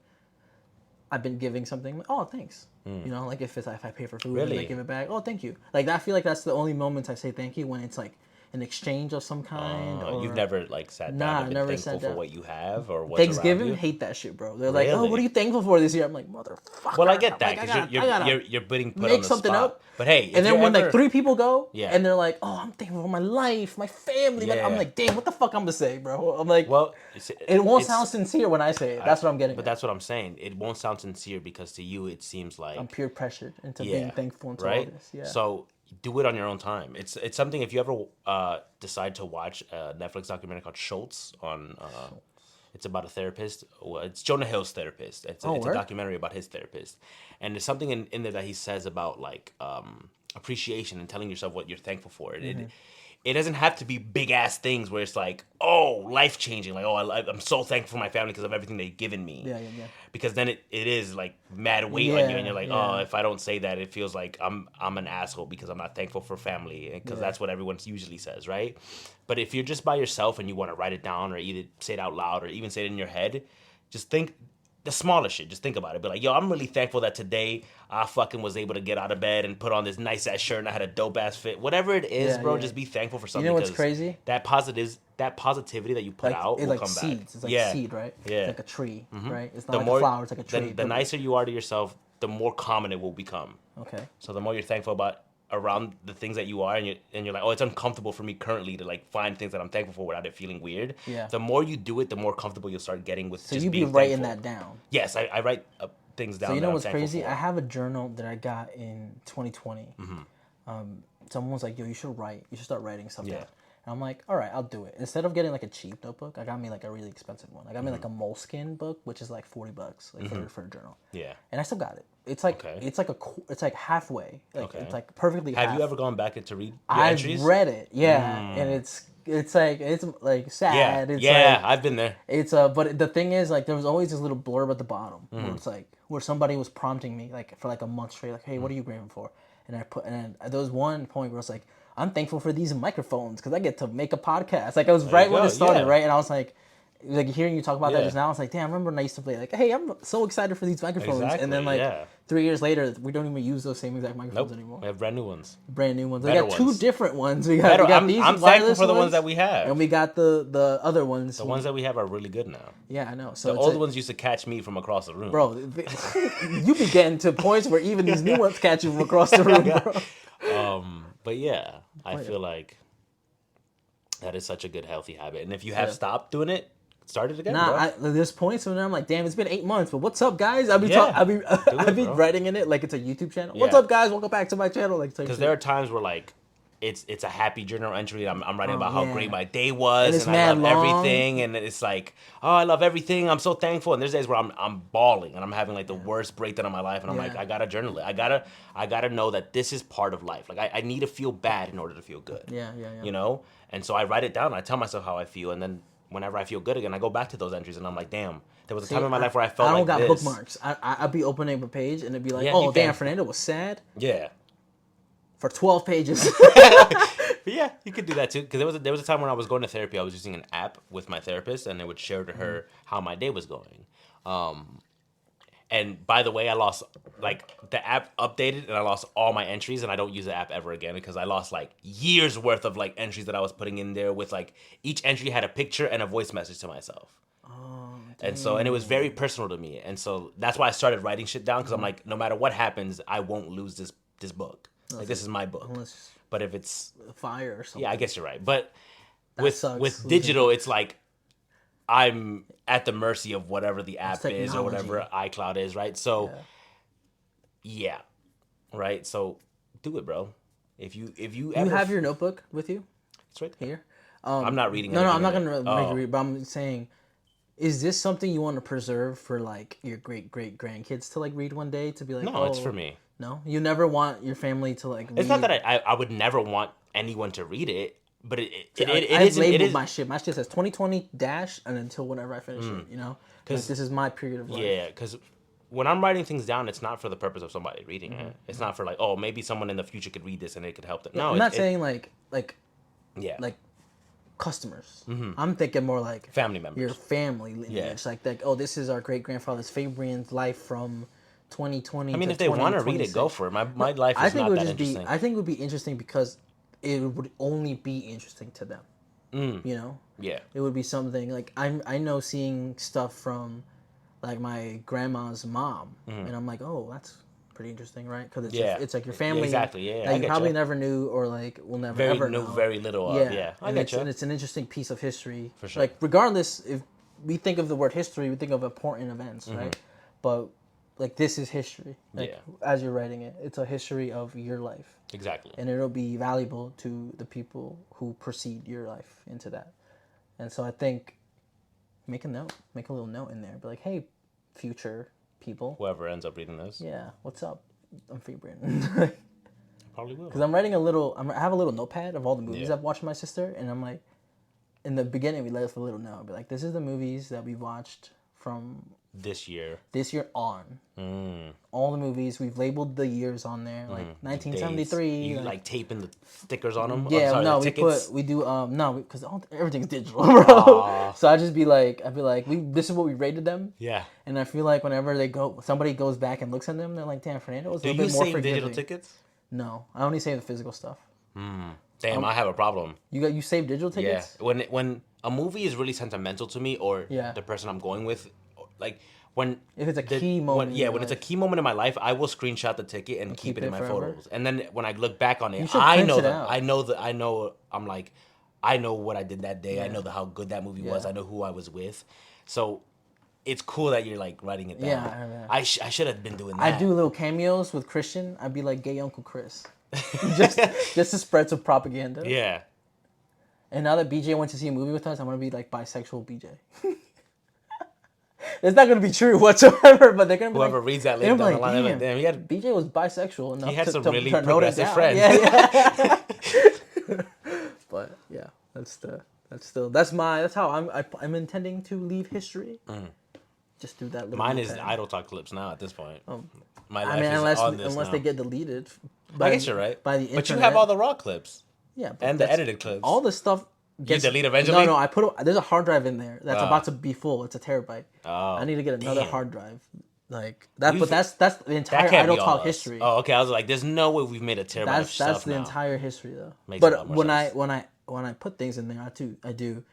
Speaker 2: I've been giving something. Oh, thanks. You know, like if I pay for food and I give it back. Oh, thank you. Like I feel like that's the only moments I say thank you when it's like an exchange of some kind. Or
Speaker 1: you've never like sat down and been thankful for what you have or what's
Speaker 2: Thanksgiving,
Speaker 1: around you?
Speaker 2: hate that shit, bro. They're like, oh, what are you thankful for this year? I'm like, motherfucker.
Speaker 1: Well, I get that
Speaker 2: like,
Speaker 1: because you're being put
Speaker 2: make
Speaker 1: on the
Speaker 2: something
Speaker 1: spot.
Speaker 2: up.
Speaker 1: But hey,
Speaker 2: and then when like 3 people go,
Speaker 1: Yeah.
Speaker 2: and they're like, oh, I'm thankful for my life, my family.
Speaker 1: Yeah.
Speaker 2: I'm like, damn, what the fuck I'm gonna say, bro? I'm like,
Speaker 1: well,
Speaker 2: it won't sound sincere when I say it. That's what I'm getting.
Speaker 1: But that's what I'm saying. It won't sound sincere because to you it seems like
Speaker 2: I'm peer pressured into being thankful into
Speaker 1: right?
Speaker 2: all this. Yeah.
Speaker 1: So do it on your own time. It's something. If you ever decide to watch a Netflix documentary called Schultz on, it's about a therapist. Well, it's Jonah Hill's therapist. It's a documentary about his therapist, and there's something in there that he says about like appreciation and telling yourself what you're thankful for. It doesn't have to be big ass things where it's like, oh, life changing. Like, oh, I'm so thankful for my family because of everything they've given me.
Speaker 2: Yeah.
Speaker 1: Because then it is like mad weight on you, and you're like, oh, if I don't say that, it feels like I'm an asshole because I'm not thankful for family, because that's what everyone usually says, right? But if you're just by yourself and you want to write it down or either say it out loud or even say it in your head, just think the smallest shit. Just think about it. Be like, yo, I'm really thankful that today I fucking was able to get out of bed and put on this nice ass shirt and I had a dope ass fit. Whatever it is, bro, just be thankful for something.
Speaker 2: You know what's crazy?
Speaker 1: That positivity that you put out will come
Speaker 2: seeds.
Speaker 1: back.
Speaker 2: It's like seed, right?
Speaker 1: Yeah.
Speaker 2: It's like a tree, right? It's not like a flower, it's like a tree.
Speaker 1: The nicer you are to yourself, the more common it will become.
Speaker 2: Okay.
Speaker 1: So the more you're thankful about around the things that you are, and you're like, oh, it's uncomfortable for me currently to like find things that I'm thankful for without it feeling weird.
Speaker 2: Yeah.
Speaker 1: The more you do it, the more comfortable you'll start getting with.
Speaker 2: So
Speaker 1: just
Speaker 2: you be
Speaker 1: being
Speaker 2: writing
Speaker 1: thankful.
Speaker 2: that down.
Speaker 1: Yes, I write things down.
Speaker 2: So you know
Speaker 1: that
Speaker 2: what's
Speaker 1: I'm thankful
Speaker 2: crazy?
Speaker 1: for.
Speaker 2: I have a journal that I got in 2020. Someone was like, yo, you should write. You should start writing something.
Speaker 1: Yeah.
Speaker 2: And I'm like, all right, I'll do it. Instead of getting like a cheap notebook, I got me like a really expensive one. I got me like a moleskin book, which is like $40 like for a journal.
Speaker 1: Yeah.
Speaker 2: And I still got it. It's like it's like halfway. Like it's like perfectly.
Speaker 1: Have
Speaker 2: half.
Speaker 1: you ever gone back to read your
Speaker 2: I've
Speaker 1: entries?
Speaker 2: read it, and it's like sad.
Speaker 1: Yeah, I've been there.
Speaker 2: It's but the thing is, like, there was always this little blurb at the bottom where it's like where somebody was prompting me like for like a month straight, like, hey, what are you grateful for? And there was one point where it's like, I'm thankful for these microphones because I get to make a podcast. Like, it was right when it started, right? And I was like hearing you talk about that just now, I was like, damn, I remember when I used to play, like, hey, I'm so excited for these microphones. And then, like, 3 years later, we don't even use those same exact microphones anymore.
Speaker 1: We have brand new ones.
Speaker 2: We got 2 different ones. We got these
Speaker 1: I'm thankful for the ones that we have.
Speaker 2: And we got the other ones.
Speaker 1: The ones that we have are really good now.
Speaker 2: Yeah, I know. So
Speaker 1: the old ones used to catch me from across the room.
Speaker 2: Bro, you be getting to points where even these new ones catch you from across the room, bro.
Speaker 1: But yeah, I feel like that is such a good, healthy habit. And if you have stopped doing it, start it again.
Speaker 2: There's points when I'm like, damn, it's been 8 months, but what's up, guys? I'll be writing in it like it's a YouTube channel. Yeah. What's up, guys? Welcome back to my channel. Like,
Speaker 1: because there are times where like it's a happy journal entry. I'm writing about how great my day was, and I love everything, and it's like, oh, I love everything. I'm so thankful. And there's days where I'm bawling and I'm having like the worst breakdown of my life, and I'm like, I gotta journal it. I gotta know that this is part of life. Like I need to feel bad in order to feel good.
Speaker 2: Yeah.
Speaker 1: You know, and so I write it down. I tell myself how I feel, and then whenever I feel good again, I go back to those entries, and I'm like, damn, there was a time in my life where I felt like this. I don't got
Speaker 2: bookmarks. I'd be opening a page, and it'd be like, oh, damn, Fernando was sad.
Speaker 1: Yeah.
Speaker 2: For 12 pages.
Speaker 1: But yeah, you could do that too. Because there was a time when I was going to therapy, I was using an app with my therapist, and it would share to her how my day was going. And by the way, I lost, like, the app updated, and I lost all my entries, and I don't use the app ever again because I lost, like, years worth of, like, entries that I was putting in there with, like, each entry had a picture and a voice message to myself.
Speaker 2: Oh,
Speaker 1: and so, and it was very personal to me. And so that's why I started writing shit down, because I'm like, no matter what happens, I won't lose this book. Like, this is my book. But if it's
Speaker 2: fire or something.
Speaker 1: Yeah, I guess you're right. But with digital, it's like I'm at the mercy of whatever the app is or whatever iCloud is, right? So yeah. Right? So do it, bro. If you ever
Speaker 2: have your notebook with you?
Speaker 1: It's right
Speaker 2: here.
Speaker 1: I'm not reading it.
Speaker 2: No, I'm not going to make you read, but I'm saying, is this something you want to preserve for like your great grandkids to like read one day, to be like,
Speaker 1: no, it's for me.
Speaker 2: No, you never want your family to like read.
Speaker 1: It's not that I would never want anyone to read it, but it
Speaker 2: is labeled my shit. My shit says 2020 dash and until whenever I finish it. You know, because this is my period of life.
Speaker 1: Yeah, because when I'm writing things down, it's not for the purpose of somebody reading it. It's not for like, oh, maybe someone in the future could read this and it could help them. No,
Speaker 2: I'm not saying like
Speaker 1: yeah,
Speaker 2: like customers. I'm thinking more like
Speaker 1: family members,
Speaker 2: your family lineage. Like oh, this is our great grandfather's Fabian's life from 2020.
Speaker 1: I mean,
Speaker 2: to
Speaker 1: if they want to read it, go for it. My life is not that interesting.
Speaker 2: I think it would be interesting because it would only be interesting to them. You know?
Speaker 1: Yeah.
Speaker 2: It would be something like I know seeing stuff from like my grandma's mom, and I'm like, oh, that's pretty interesting, right? Because it's like your family,
Speaker 1: exactly, yeah,
Speaker 2: that you probably never knew or like will never ever know.
Speaker 1: Very little of, yeah.
Speaker 2: And it's an interesting piece of history.
Speaker 1: For sure.
Speaker 2: Like regardless, if we think of the word history, we think of important events, right? But like this is history. Like, as you're writing it, it's a history of your life.
Speaker 1: Exactly.
Speaker 2: And it'll be valuable to the people who precede your life into that. And so I think make a little note in there. Be like, hey, future people.
Speaker 1: Whoever ends up reading this.
Speaker 2: Yeah, what's up? I'm Fabian.
Speaker 1: Probably will.
Speaker 2: Because I'm writing I have a little notepad of all the movies I've watched with my sister. And I'm like, in the beginning, we let us a little note. Be like, this is the movies that we watched from
Speaker 1: this year
Speaker 2: on. All the movies, we've labeled the years on there, like 1973.
Speaker 1: You like taping the stickers on them?
Speaker 2: Yeah,
Speaker 1: sorry,
Speaker 2: no, because everything's digital, bro. So I'd be like, this is what we rated them.
Speaker 1: Yeah. And
Speaker 2: I feel like whenever somebody goes back and looks at them, they're like, damn, Fernando was a little bit more forgiving. Do you save
Speaker 1: digital tickets?
Speaker 2: No, I only save the physical stuff.
Speaker 1: Damn, I have a problem.
Speaker 2: You save digital tickets?
Speaker 1: Yeah. When a movie is really sentimental to me, or the person I'm going with, like if
Speaker 2: it's a key moment,
Speaker 1: when it's a key moment in my life, I will screenshot the ticket and keep it in my photos. And then when I look back on it, I know I'm like, I know what I did that day. I know how good that movie was. I know who I was with. So it's cool that you're like writing it down.
Speaker 2: Yeah.
Speaker 1: I should have been doing that.
Speaker 2: I do little cameos with Christian. I'd be like gay Uncle Chris, just to spread some propaganda.
Speaker 1: Yeah.
Speaker 2: And now that BJ went to see a movie with us, I'm gonna be like bisexual BJ. It's not gonna be true whatsoever, but they're gonna be
Speaker 1: whoever reads that later down the line, like, damn,
Speaker 2: BJ was bisexual enough.
Speaker 1: He had some
Speaker 2: to
Speaker 1: really
Speaker 2: progressive
Speaker 1: friends.
Speaker 2: Yeah. But yeah, that's how I'm intending to leave history. Just do that. Little
Speaker 1: Mine is IdleTalk clips now at this point. My life
Speaker 2: unless they get deleted.
Speaker 1: I guess you're right.
Speaker 2: By the internet.
Speaker 1: But you have all the raw clips.
Speaker 2: Yeah,
Speaker 1: and the edited clips.
Speaker 2: All the stuff.
Speaker 1: You delete eventually?
Speaker 2: No, there's a hard drive in there that's about to be full. It's a terabyte.
Speaker 1: Oh,
Speaker 2: I need to get another hard drive. Like that, but that's the entire IdleTalk history.
Speaker 1: Oh, okay. I was like, there's no way we've made a terabyte of stuff.
Speaker 2: That's the
Speaker 1: now.
Speaker 2: entire history though.
Speaker 1: Makes
Speaker 2: but when I put things in there, I do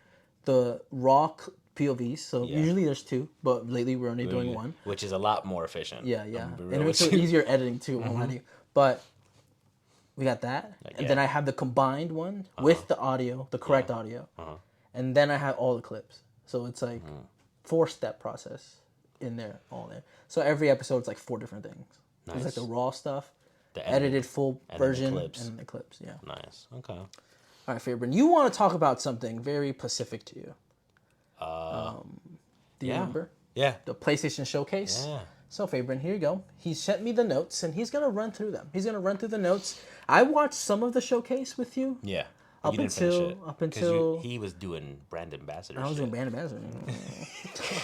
Speaker 2: the raw POVs. So usually there's two, but lately we're only doing one,
Speaker 1: which is a lot more efficient.
Speaker 2: Yeah, and it makes it easier editing too. Already, but. We got that, and then I have the combined one with the audio, the correct audio, and then I have all the clips. So it's like 4-step process in there, all there. So every episode's like 4 different things. Nice. It's like the raw stuff, the edited full version, and the clips. Yeah.
Speaker 1: Nice. Okay. All
Speaker 2: right, Fabian, you want to talk about something very specific to you. Do you remember?
Speaker 1: Yeah.
Speaker 2: The PlayStation Showcase.
Speaker 1: Yeah.
Speaker 2: So Fabian, here you go. He sent me the notes, and he's gonna run through them. He's gonna run through the notes. I watched some of the showcase with you.
Speaker 1: Yeah.
Speaker 2: Up until
Speaker 1: he was doing brand ambassador.
Speaker 2: I was doing brand ambassador.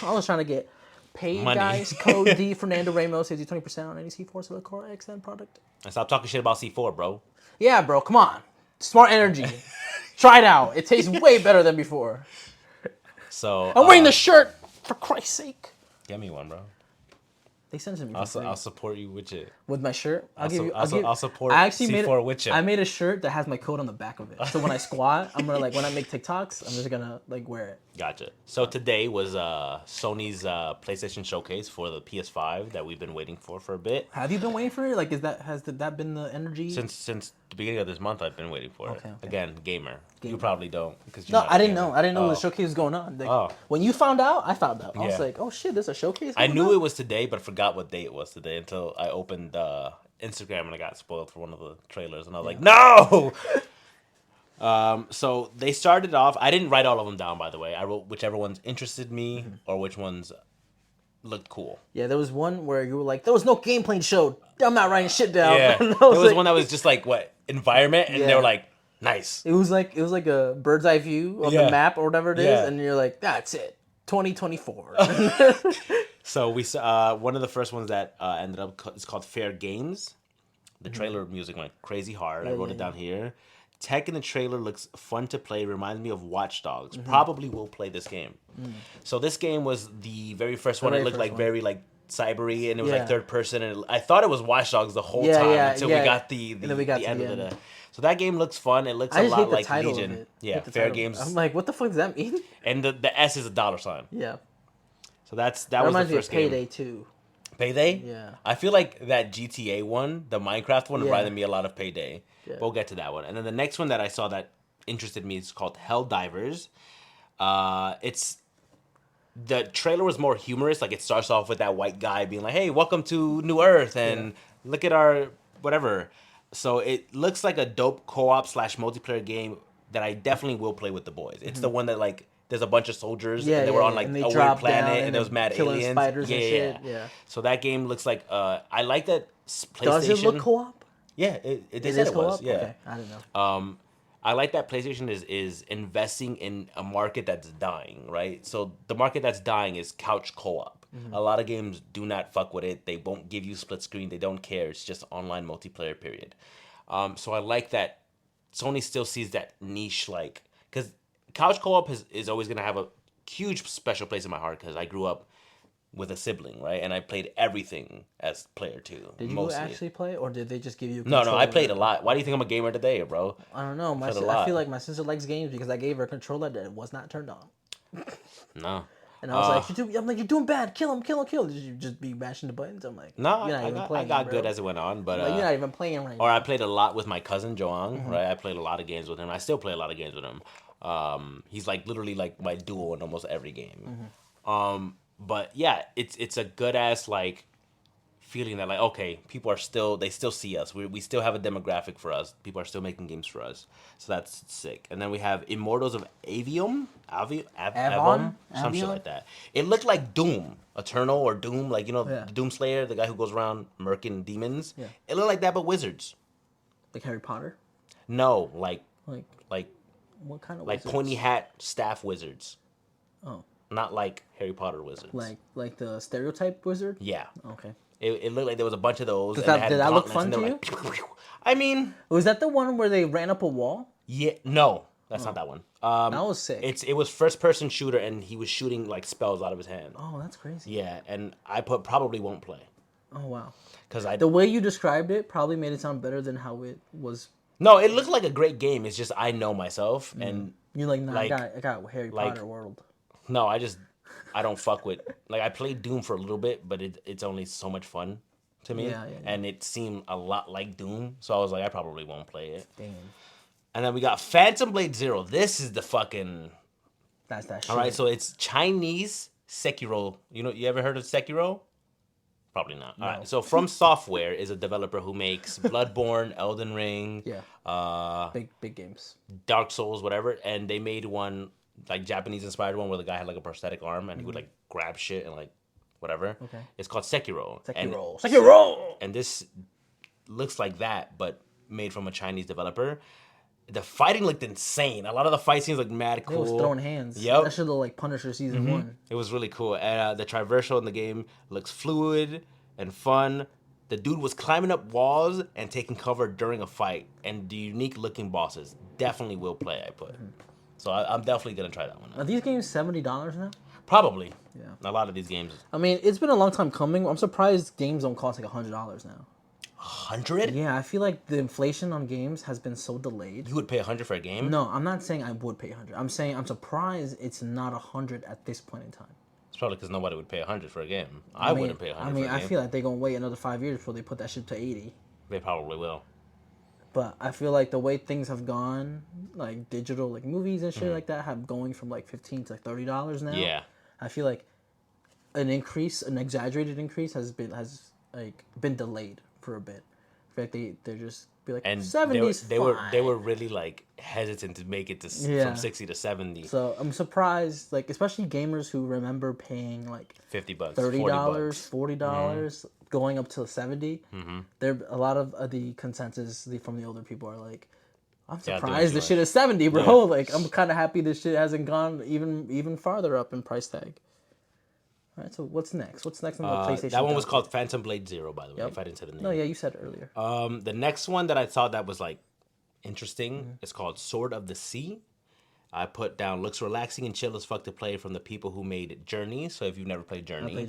Speaker 2: I was trying to get paid, money. Guys. Code D Fernando Ramos saves you 20% on any C4 Silicon XN product.
Speaker 1: And stop talking shit about C4, bro.
Speaker 2: Yeah, bro. Come on. Smart Energy. Try it out. It tastes way better than before.
Speaker 1: So
Speaker 2: I'm wearing the shirt for Christ's sake.
Speaker 1: Get me one, bro.
Speaker 2: They sent it to me.
Speaker 1: I'll support you with it.
Speaker 2: With my shirt?
Speaker 1: I'll support
Speaker 2: C4
Speaker 1: with you.
Speaker 2: I made a shirt that has my code on the back of it. So when I squat, I'm gonna when I make TikToks, I'm just gonna wear it.
Speaker 1: Gotcha. So today was Sony's PlayStation Showcase for the PS5 that we've been waiting for a bit.
Speaker 2: Have you been waiting for it? Has that been the energy?
Speaker 1: Since the beginning of this month, I've been waiting for it. Okay. Again, gamer. You probably don't because
Speaker 2: I didn't know. I didn't know the showcase was going on. When you found out, I found out. I was like, oh shit, there's a showcase.
Speaker 1: I knew it was today, but forgot what day it was today until I opened Instagram and I got spoiled for one of the trailers, and I was like, no. So they started off. I didn't write all of them down, by the way. I wrote whichever ones interested me or which ones looked cool.
Speaker 2: Yeah, there was one where you were like, there was no gameplay show. I'm not writing shit down.
Speaker 1: Yeah, there was one that was just like environment, and they were like, nice.
Speaker 2: It was like a bird's eye view of the map or whatever it is, and you're like, that's it. 2024.
Speaker 1: So we one of the first ones that ended up is called Fair Games. The trailer music went crazy hard. I wrote it down here. Tech in the trailer looks fun to play. Reminds me of Watch Dogs. Probably will play this game. So this game was the very first one. It looked like very like cybery, and it was like third person. And I thought it was Watch Dogs the whole time until we got the end of it. So that game looks fun. It looks a lot like Legion. Yeah, Fair Games.
Speaker 2: I'm like, what the fuck does that mean?
Speaker 1: And the S is a $.
Speaker 2: Yeah.
Speaker 1: So that was the first game.
Speaker 2: Payday 2.
Speaker 1: Payday?
Speaker 2: Yeah.
Speaker 1: I feel like that GTA one, the Minecraft one, reminded me a lot of Payday.
Speaker 2: Yeah.
Speaker 1: We'll get to that one. And then the next one that I saw that interested me is called Helldivers. The trailer was more humorous. Like, it starts off with that white guy being like, hey, welcome to New Earth, and look at our whatever. So it looks like a dope co-op / multiplayer game that I definitely will play with the boys. It's the one that, like, there's a bunch of soldiers and they were on like a weird planet and there was mad aliens.
Speaker 2: Spiders and shit. Yeah.
Speaker 1: So that game looks like I like that PlayStation.
Speaker 2: Does it look co-op?
Speaker 1: Yeah, it said it was. Yeah.
Speaker 2: Okay. I don't know.
Speaker 1: I like that PlayStation is investing in a market that's dying, right? So the market that's dying is couch co-op. A lot of games do not fuck with it. They won't give you split screen. They don't care. It's just online multiplayer, period. So I like that Sony still sees that niche, like, because couch co-op is always going to have a huge special place in my heart because I grew up with a sibling, right? And I played everything as player 2.
Speaker 2: Did you actually play, or did they just give you
Speaker 1: No, I played a lot. Why do you think I'm a gamer today, bro?
Speaker 2: I don't know. I feel like my sister likes games because I gave her a controller that was not turned on.
Speaker 1: No.
Speaker 2: And I was like, you're doing bad. Kill him. Did you just be mashing the buttons? I'm like,
Speaker 1: no, I got good as it went on, but
Speaker 2: you're not even playing right now.
Speaker 1: Or I played a lot with my cousin Joang, right? I played a lot of games with him. I still play a lot of games with him. He's like literally like my duo in almost every game. But yeah, it's a good ass like feeling that like, okay, they still see us. We still have a demographic for us. People are still making games for us. So that's sick. And then we have Immortals of Avium, some shit like that. It looked like Doom, Eternal or Doom, like, you know, the Doom Slayer, the guy who goes around murking demons. Yeah. It looked like that, but wizards.
Speaker 2: Like Harry Potter?
Speaker 1: No, like
Speaker 2: what kind of
Speaker 1: like
Speaker 2: wizards?
Speaker 1: pointy hat staff wizards.
Speaker 2: Oh.
Speaker 1: Not like Harry Potter wizards.
Speaker 2: Like the stereotype wizard?
Speaker 1: Yeah.
Speaker 2: Okay.
Speaker 1: It looked like there was a bunch of those.
Speaker 2: Did that look fun to you?
Speaker 1: Like, I mean,
Speaker 2: was that the one where they ran up a wall?
Speaker 1: Yeah, no, that's not that one.
Speaker 2: That was sick.
Speaker 1: It was first person shooter, and he was shooting like spells out of his hand.
Speaker 2: Oh, that's crazy.
Speaker 1: Yeah, and I probably won't play.
Speaker 2: Oh wow.
Speaker 1: Because
Speaker 2: the way you described it probably made it sound better than how it was.
Speaker 1: No, it looked like a great game. It's just I know myself, and
Speaker 2: you're like, nah, I got Harry Potter World.
Speaker 1: No, I don't fuck with, like, I played Doom for a little bit, but it's only so much fun to me. Yeah. And it seemed a lot like Doom, so I was like, I probably won't play it. Damn. And then we got Phantom Blade Zero. This is the fucking...
Speaker 2: That's that shit.
Speaker 1: All right, so it's Chinese Sekiro. You ever heard of Sekiro? Probably not. No. All right, so From Software is a developer who makes Bloodborne, Elden Ring...
Speaker 2: Yeah. Big games.
Speaker 1: Dark Souls, whatever, and they made one... like Japanese inspired one where the guy had like a prosthetic arm and he would like grab shit and like whatever. Okay. It's called Sekiro.
Speaker 2: Sekiro.
Speaker 1: And this looks like that, but made from a Chinese developer. The fighting looked insane. A lot of the fight scenes looked mad cool.
Speaker 2: It was throwing hands.
Speaker 1: Yep.
Speaker 2: That should look like Punisher season 1.
Speaker 1: It was really cool. And the traversal in the game looks fluid and fun. The dude was climbing up walls and taking cover during a fight. And the unique looking bosses definitely will play, I put. So I'm definitely going to try that one out.
Speaker 2: Are these games $70 now?
Speaker 1: Probably.
Speaker 2: Yeah.
Speaker 1: A lot of these games.
Speaker 2: I mean, it's been a long time coming. I'm surprised games don't cost like $100 now.
Speaker 1: 100?
Speaker 2: Yeah, I feel like the inflation on games has been so delayed.
Speaker 1: You would pay 100 for a game?
Speaker 2: No, I'm not saying I would pay 100. I'm saying I'm surprised it's not 100 at this point in time.
Speaker 1: It's probably because nobody would pay 100 for a game. I wouldn't pay 100 for a game.
Speaker 2: I feel like they're going to wait another 5 years before they put that shit to 80.
Speaker 1: They probably will.
Speaker 2: But I feel like the way things have gone, like digital, like movies and shit like that, have going from like $15 to like $30 now.
Speaker 1: Yeah.
Speaker 2: I feel like an exaggerated increase has been delayed for a bit. In fact, they're just be like, and 70's
Speaker 1: they were really like hesitant to make it to from 60 to 70.
Speaker 2: So I'm surprised, like especially gamers who remember paying like
Speaker 1: $50,
Speaker 2: $30, $40, going up to 70. There a lot of the consensus from the older people are like, I'm surprised this shit is 70, bro. Yeah. Like I'm kind of happy this shit hasn't gone even farther up in price tag. All right, so what's next? What's next on the PlayStation?
Speaker 1: That one was called Phantom Blade Zero, by the way.
Speaker 2: Yep.
Speaker 1: If I didn't say the name.
Speaker 2: No, yeah, you said it earlier.
Speaker 1: The next one that I thought that was like interesting is called Sword of the Sea. I put down looks relaxing and chill as fuck to play from the people who made Journey. So if you've never played Journey,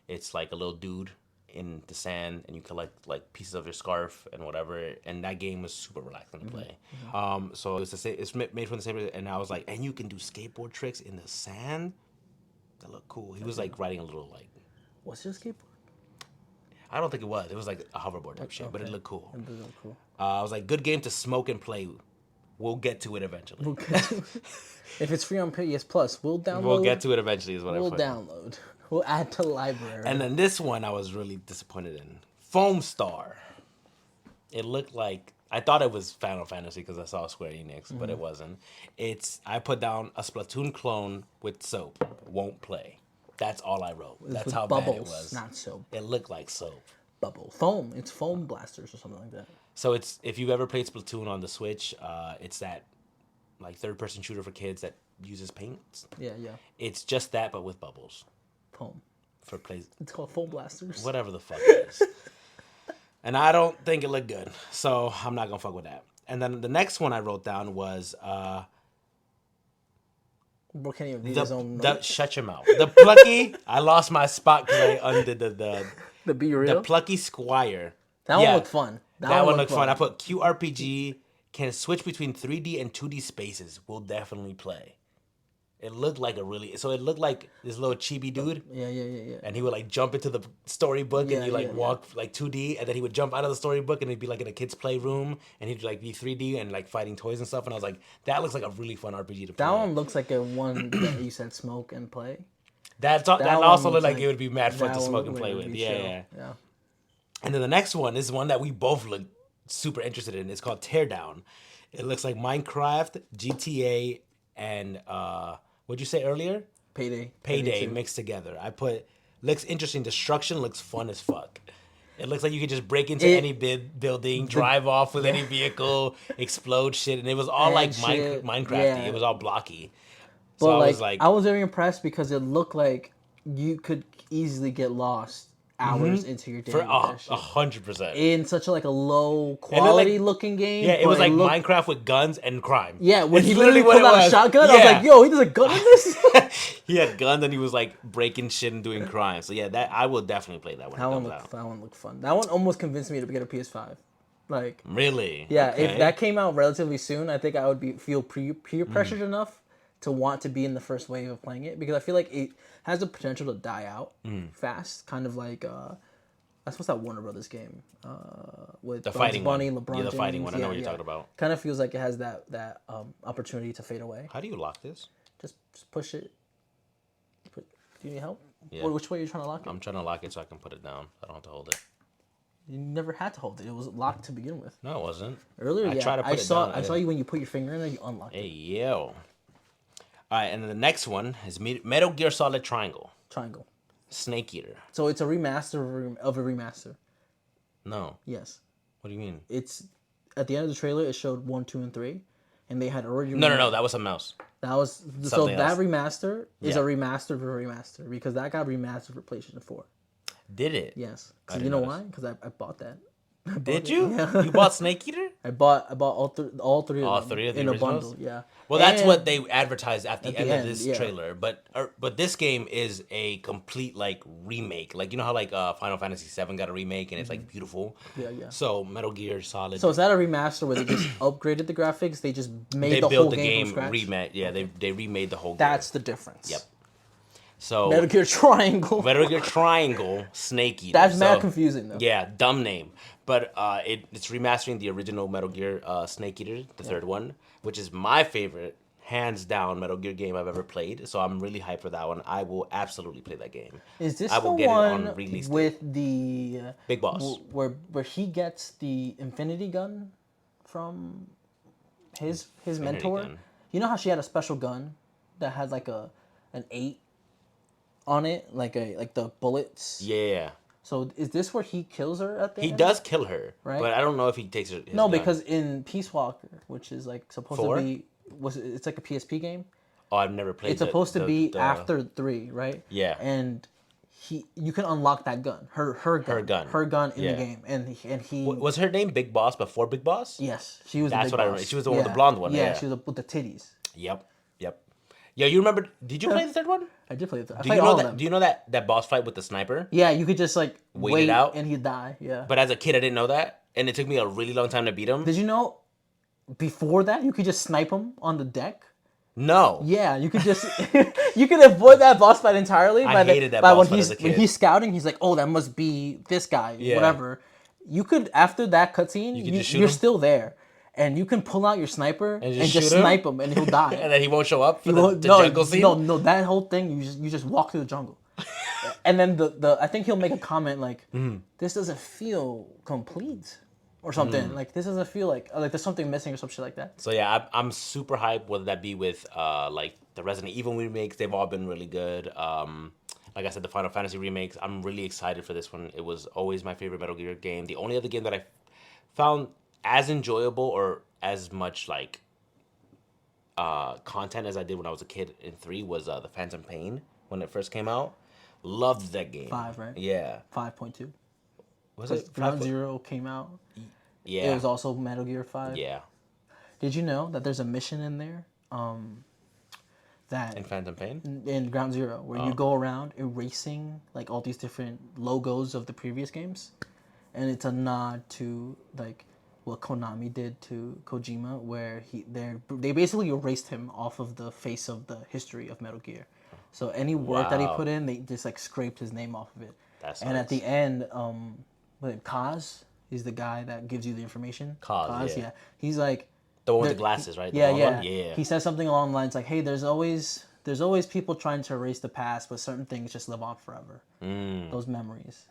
Speaker 1: it's like a little dude in the sand and you collect like pieces of your scarf and whatever. And that game was super relaxing to play. So it's the same. It's made from the same. And I was like, and you can do skateboard tricks in the sand. That looked cool. He was like riding a little like.
Speaker 2: What's your skateboard?
Speaker 1: I don't think it was. It was like a hoverboard type shit, but it looked cool.
Speaker 2: It did look cool.
Speaker 1: I was like, good game to smoke and play. We'll get to it eventually.
Speaker 2: If it's free on PS Plus, we'll download.
Speaker 1: We'll get to it eventually. Is what
Speaker 2: we'll download. We'll add to library.
Speaker 1: And then this one I was really disappointed in. Foam Star. It looked like I thought it was Final Fantasy because I saw Square Enix, but it wasn't. I put down a Splatoon clone with soap. Won't play. That's all I wrote. That's how
Speaker 2: bubbles,
Speaker 1: bad it was.
Speaker 2: Not soap.
Speaker 1: It looked like soap.
Speaker 2: Bubble. Foam. It's foam blasters or something like that.
Speaker 1: So it's if you've ever played Splatoon on the Switch, it's that like third-person shooter for kids that uses paint.
Speaker 2: Yeah.
Speaker 1: It's just that, but with bubbles.
Speaker 2: Foam.
Speaker 1: For plays.
Speaker 2: It's called foam blasters.
Speaker 1: Whatever the fuck it is. And I don't think it looked good, so I'm not gonna fuck with that. And then the next one I wrote down was
Speaker 2: Bro can't even read his own notes.
Speaker 1: Shut your mouth. The Plucky. I lost my spot because I undid
Speaker 2: the Be Real.
Speaker 1: The Plucky Squire.
Speaker 2: That one looked fun.
Speaker 1: That one looked fun. I put QRPG, can switch between 3D and 2D spaces. We'll definitely play. It looked like it looked like this little chibi dude.
Speaker 2: Yeah.
Speaker 1: And he would like jump into the storybook and you like walk like 2D and then he would jump out of the storybook and he'd be like in a kid's playroom and he'd like be 3D and like fighting toys and stuff. And I was like, that looks like a really fun RPG to play.
Speaker 2: That one looks like a one that you said smoke and play.
Speaker 1: That also looked like it would be mad fun to smoke and play with. Yeah. And then the next one is one that we both look super interested in. It's called Teardown. It looks like Minecraft, GTA, and what'd you say earlier? Payday mixed together. I put looks interesting. Destruction looks fun as fuck. It looks like you could just break into any building, drive off with any vehicle, explode shit, and it was all like Minecrafty. Yeah. It was all blocky. So
Speaker 2: but I was very impressed because it looked like you could easily get lost hours into your day.
Speaker 1: For 100%.
Speaker 2: In such a low quality looking game.
Speaker 1: Yeah, it was like Minecraft with guns and crime.
Speaker 2: Yeah, when he literally pulled out a shotgun, I was like, yo, he does a gun in this?
Speaker 1: He had guns and he was like breaking shit and doing crime. So yeah, that I will definitely play that one.
Speaker 2: That one looked fun. That one almost convinced me to get a PS5.
Speaker 1: Really?
Speaker 2: Yeah, okay. If that came out relatively soon, I think I would feel peer pressured enough to want to be in the first wave of playing it because I feel like it has the potential to die out fast, kind of like that's what's that Warner Brothers game with
Speaker 1: the fighting
Speaker 2: Bunny,
Speaker 1: one.
Speaker 2: LeBron
Speaker 1: the
Speaker 2: James.
Speaker 1: Fighting one. I know what you're talking about.
Speaker 2: Kind of feels like it has that opportunity to fade away.
Speaker 1: How do you lock this?
Speaker 2: Just push it. Do you need help?
Speaker 1: Yeah.
Speaker 2: Which way are you trying to lock it?
Speaker 1: I'm trying to lock it so I can put it down. I don't have to hold it.
Speaker 2: You never had to hold it. It was locked to begin with.
Speaker 1: No, it wasn't.
Speaker 2: Earlier,
Speaker 1: I tried to put it down.
Speaker 2: I saw you when you put your finger in there. You unlocked it.
Speaker 1: Hey, yo. All right, and then the next one is Metal Gear Solid Triangle. Snake Eater. So
Speaker 2: it's a remaster of a remaster.
Speaker 1: No.
Speaker 2: Yes.
Speaker 1: What do you mean?
Speaker 2: It's at the end of the trailer. It showed 1, 2, and 3, and they had already.
Speaker 1: No. That was something else.
Speaker 2: That was something else. That remaster is a remaster of a remaster because that got remastered for PlayStation 4.
Speaker 1: Did it?
Speaker 2: Yes. You know why? Because I bought that.
Speaker 1: Did you? Yeah. You bought Snake Eater?
Speaker 2: I bought all three of them.
Speaker 1: All three of the
Speaker 2: in
Speaker 1: originals?
Speaker 2: A bundle. Yeah.
Speaker 1: Well, that's what they advertised at the end of this trailer. But this game is a complete remake. You know how Final Fantasy VII got a remake and it's beautiful.
Speaker 2: Yeah.
Speaker 1: So Metal Gear Solid.
Speaker 2: So is that a remaster where they just upgraded the graphics? They just made the whole game from scratch?
Speaker 1: They remade the whole game.
Speaker 2: That's the difference.
Speaker 1: Yep. So
Speaker 2: Metal Gear
Speaker 1: Triangle, Snake Eater.
Speaker 2: That's mad confusing though.
Speaker 1: Yeah, dumb name. But it's remastering the original Metal Gear Snake Eater, the third one, which is my favorite, hands down, Metal Gear game I've ever played. So I'm really hyped for that one. I will absolutely play that game.
Speaker 2: Is this the one with the
Speaker 1: Big Boss,
Speaker 2: where he gets the Infinity Gun from his mentor? Gun. You know how she had a special gun that had an 8 on it, like the bullets.
Speaker 1: Yeah.
Speaker 2: So is this where he kills her at the end?
Speaker 1: He does kill her,
Speaker 2: right?
Speaker 1: But I don't know if he takes her.
Speaker 2: No, because in Peace Walker, which is supposed to be, it's like a PSP game.
Speaker 1: Oh, I've never played.
Speaker 2: It's supposed to be after 3, right?
Speaker 1: Yeah.
Speaker 2: And you can unlock that gun, her gun in the game, and he
Speaker 1: was her name Big Boss before Big Boss?
Speaker 2: yes, she was
Speaker 1: That's
Speaker 2: the big
Speaker 1: what I
Speaker 2: boss.
Speaker 1: remember. She was the one with the blonde one. Yeah,
Speaker 2: she was with the titties.
Speaker 1: Yep. Yo, you remember? Did you play the third one?
Speaker 2: I did play the third.
Speaker 1: Do you know that? Do you know that boss fight with the sniper?
Speaker 2: Yeah, you could just like
Speaker 1: wait it out
Speaker 2: and he'd die. Yeah.
Speaker 1: But as a kid, I didn't know that, and it took me a really long time to beat him.
Speaker 2: Did you know? Before that, you could just snipe him on the deck.
Speaker 1: No.
Speaker 2: Yeah, you could just you could avoid that boss fight entirely.
Speaker 1: I hated that boss fight as a kid.
Speaker 2: When he's scouting, he's like, "Oh, that must be this guy." Yeah. Whatever. You could after that cutscene, you're still there, and you can pull out your sniper and just snipe him, and he'll die.
Speaker 1: And then he won't show up for the jungle scene.
Speaker 2: No, that whole thing you just walk through the jungle, and then the I think he'll make a comment like, "This doesn't feel complete." Or something like this doesn't feel like there's something missing or some shit like that.
Speaker 1: So yeah, I'm super hyped. Whether that be with like the Resident Evil remakes, they've all been really good. Like I said, the Final Fantasy remakes, I'm really excited for this one. It was always my favorite Metal Gear game. The only other game that I found as enjoyable or as much like content as I did when I was a kid in 3 was the Phantom Pain when it first came out. Loved that game.
Speaker 2: 5, right?
Speaker 1: Yeah.
Speaker 2: 5.2.
Speaker 1: Was it?
Speaker 2: Ground Zero came out.
Speaker 1: Yeah.
Speaker 2: It was also Metal Gear 5.
Speaker 1: Yeah.
Speaker 2: Did you know that there's a mission in there that
Speaker 1: in Phantom Pain?
Speaker 2: In Ground Zero where you go around erasing like all these different logos of the previous games, and it's a nod to like what Konami did to Kojima, where they basically erased him off of the face of the history of Metal Gear. So any work that he put in, they just like scraped his name off of it. And at the end, Kaz is the guy that gives you the information.
Speaker 1: Kaz, yeah.
Speaker 2: He's like
Speaker 1: the one with the glasses, right?
Speaker 2: Yeah. He says something along the lines like, "Hey, there's always people trying to erase the past, but certain things just live on forever. Those memories."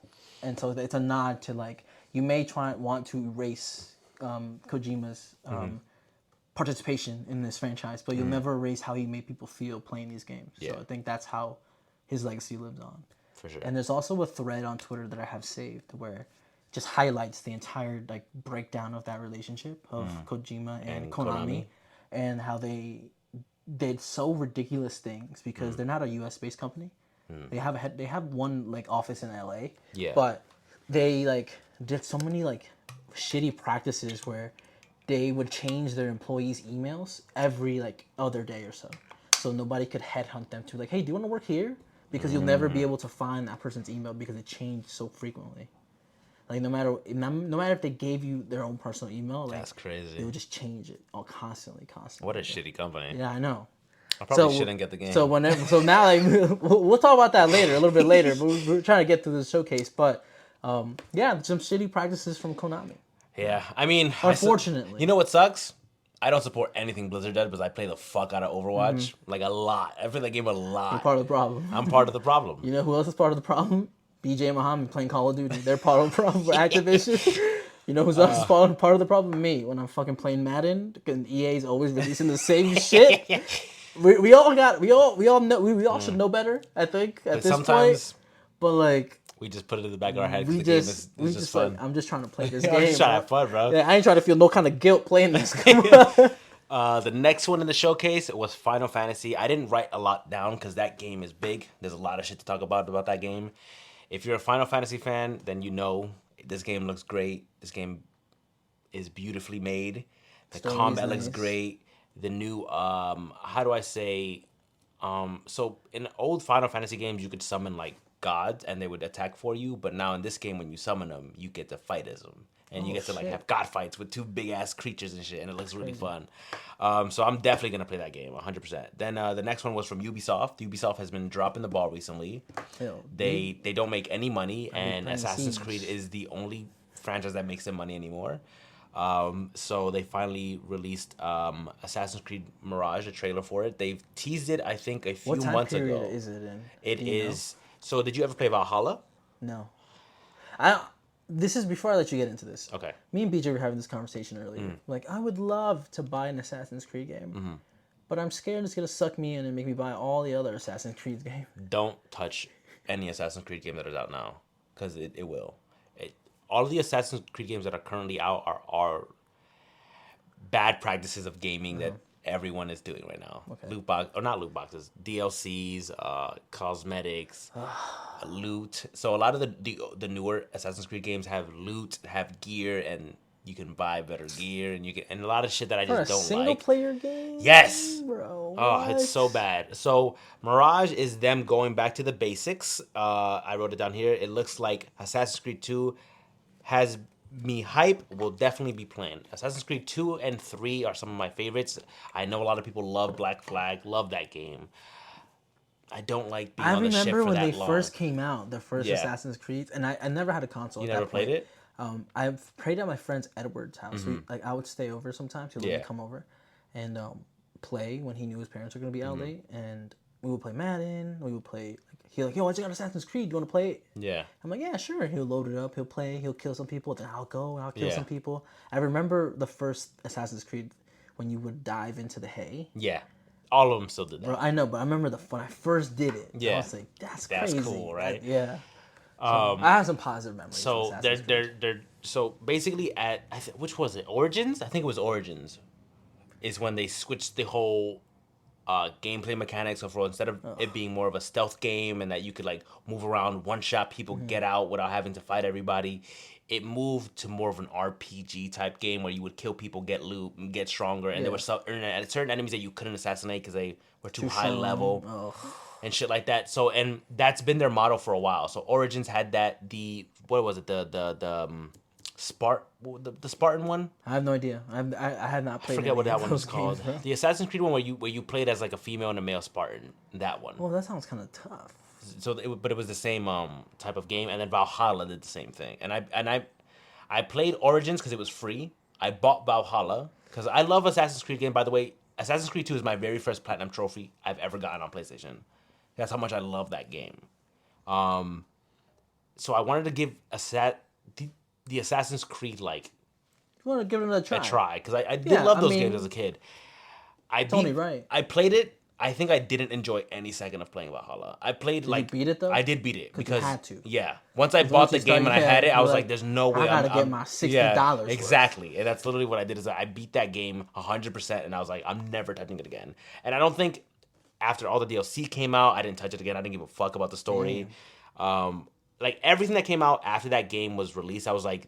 Speaker 2: And so it's a nod to like you may want to erase Kojima's participation in this franchise, but you'll never erase how he made people feel playing these games. Yeah. So I think that's how his legacy lives on.
Speaker 1: For sure.
Speaker 2: And there's also a thread on Twitter that I have saved where it just highlights the entire like breakdown of that relationship of Kojima and Konami and how they did so ridiculous things because they're not a US based company. They have one like office in LA.
Speaker 1: Yeah.
Speaker 2: But they like did so many like shitty practices where they would change their employees' emails every like other day or so. So nobody could headhunt them to like, "Hey, do you want to work here?" Because you'll never be able to find that person's email because it changed so frequently. Like no matter if they gave you their own personal email, like,
Speaker 1: that's crazy.
Speaker 2: They would just change it all constantly.
Speaker 1: What a shitty company.
Speaker 2: Yeah, I know.
Speaker 1: I probably shouldn't get the game.
Speaker 2: So now like we'll talk about that later, a little bit later. But we're trying to get through the showcase. But yeah, some shitty practices from Konami.
Speaker 1: Yeah, I mean,
Speaker 2: unfortunately,
Speaker 1: you know what sucks? I don't support anything Blizzard does because I play the fuck out of Overwatch. Like a lot. I play that game a lot.
Speaker 2: You're part of the problem.
Speaker 1: I'm part of the problem.
Speaker 2: You know who else is part of the problem? BJ Muhammad playing Call of Duty. They're part of the problem for Activision. You know who's else is part of the problem? Me. When I'm fucking playing Madden, and EA's always releasing the same shit. We all know we all should know better, I think, at this point. But like
Speaker 1: we just put it in the back of our head because the game is just fun.
Speaker 2: Like, I'm just trying to play this game.
Speaker 1: I'm just trying to have fun, bro.
Speaker 2: Yeah, I ain't trying to feel no kind of guilt playing this.
Speaker 1: The next one in the showcase was Final Fantasy. I didn't write a lot down because that game is big. There's a lot of shit to talk about that game. If you're a Final Fantasy fan, then you know this game looks great. This game is beautifully made. The combat looks great. The new, how do I say? So in old Final Fantasy games, you could summon like gods and they would attack for you. But now in this game, when you summon them, you get to fight as them. And you get to like have god fights with 2 big ass creatures and shit, and it looks really fun. So I'm definitely gonna play that game 100%. Then the next one was from Ubisoft. Ubisoft has been dropping the ball recently. They don't make any money, and Assassin's Creed is the only franchise that makes them money anymore. So they finally released Assassin's Creed Mirage, a trailer for it. They've teased it, I think, a few months ago.
Speaker 2: What time period is it in?
Speaker 1: It is. So did you ever play Valhalla?
Speaker 2: No. This is before I let you get into this.
Speaker 1: Okay.
Speaker 2: Me and BJ were having this conversation earlier. Like, I would love to buy an Assassin's Creed game, but I'm scared it's gonna suck me in and make me buy all the other Assassin's Creed games.
Speaker 1: Don't touch any Assassin's Creed game that is out now, because it will. All of the Assassin's Creed games that are currently out are bad practices of gaming that everyone is doing right now.
Speaker 2: Okay.
Speaker 1: Not loot boxes, DLCs, cosmetics, loot. So a lot of the newer Assassin's Creed games have loot, have gear, and you can buy better gear, and a lot of shit that I just don't like.
Speaker 2: Single player game?
Speaker 1: Yes,
Speaker 2: bro.
Speaker 1: Oh, it's so bad. So Mirage is them going back to the basics. I wrote it down here. It looks like Assassin's Creed 2 has me hype. Will definitely be playing. Assassin's Creed 2 and 3 are some of my favorites. I know a lot of people love Black Flag, love that game. I don't like being on the ship for that long.
Speaker 2: I remember when they first came out, the first Assassin's Creed, and I never had a console.
Speaker 1: You never played it?
Speaker 2: I've played at my friend Edward's house. I would stay over sometimes. He would let me come over and play when he knew his parents were going to be out late. And we would play Madden. We would play. He's like, yo, I just got Assassin's Creed. Do you want to play it?
Speaker 1: Yeah.
Speaker 2: I'm like, yeah, sure. He'll load it up. He'll play. He'll kill some people. Then I'll go and I'll kill some people. I remember the first Assassin's Creed when you would dive into the hay.
Speaker 1: Yeah. All of them still did that.
Speaker 2: Bro, I know, but I remember when I first did it.
Speaker 1: Yeah.
Speaker 2: I was like, that's crazy.
Speaker 1: That's cool, right?
Speaker 2: Yeah. So, I have some positive memories.
Speaker 1: So so basically which was it? Origins? I think it was Origins. Is when they switched the whole gameplay mechanics of instead of it being more of a stealth game and that you could like move around, one shot people, get out without having to fight everybody. It moved to more of an RPG type game where you would kill people, get loot, and get stronger, and there were certain enemies that you couldn't assassinate because they were too high level. And shit like that. So, and that's been their motto for a while. So Origins had that. What was it? The Spartan one.
Speaker 2: I have no idea. I had not played.
Speaker 1: I forget what that one was
Speaker 2: games,
Speaker 1: called. The Assassin's Creed one where you played as like a female and a male Spartan. That one.
Speaker 2: Well, that sounds kind of tough.
Speaker 1: So, but it was the same type of game, and then Valhalla did the same thing. And I played Origins because it was free. I bought Valhalla because I love Assassin's Creed game. By the way, Assassin's Creed 2 is my very first platinum trophy I've ever gotten on PlayStation. That's how much I love that game. So I wanted to give the Assassin's Creed like.
Speaker 2: You want to give it a try?
Speaker 1: Because I did love those games as a kid.
Speaker 2: Totally right.
Speaker 1: I played it. I think I didn't enjoy any second of playing Valhalla. I played
Speaker 2: did you beat it though?
Speaker 1: I did beat it because
Speaker 2: you had to.
Speaker 1: Yeah. Once I bought the game and I had it, I was like, "There's no way
Speaker 2: I gotta get my $60."
Speaker 1: Exactly, and that's literally what I did. Is I beat that game 100%, and I was like, "I'm never touching it again." And I don't think after all the DLC came out, I didn't touch it again. I didn't give a fuck about the story. Like everything that came out after that game was released, I was like,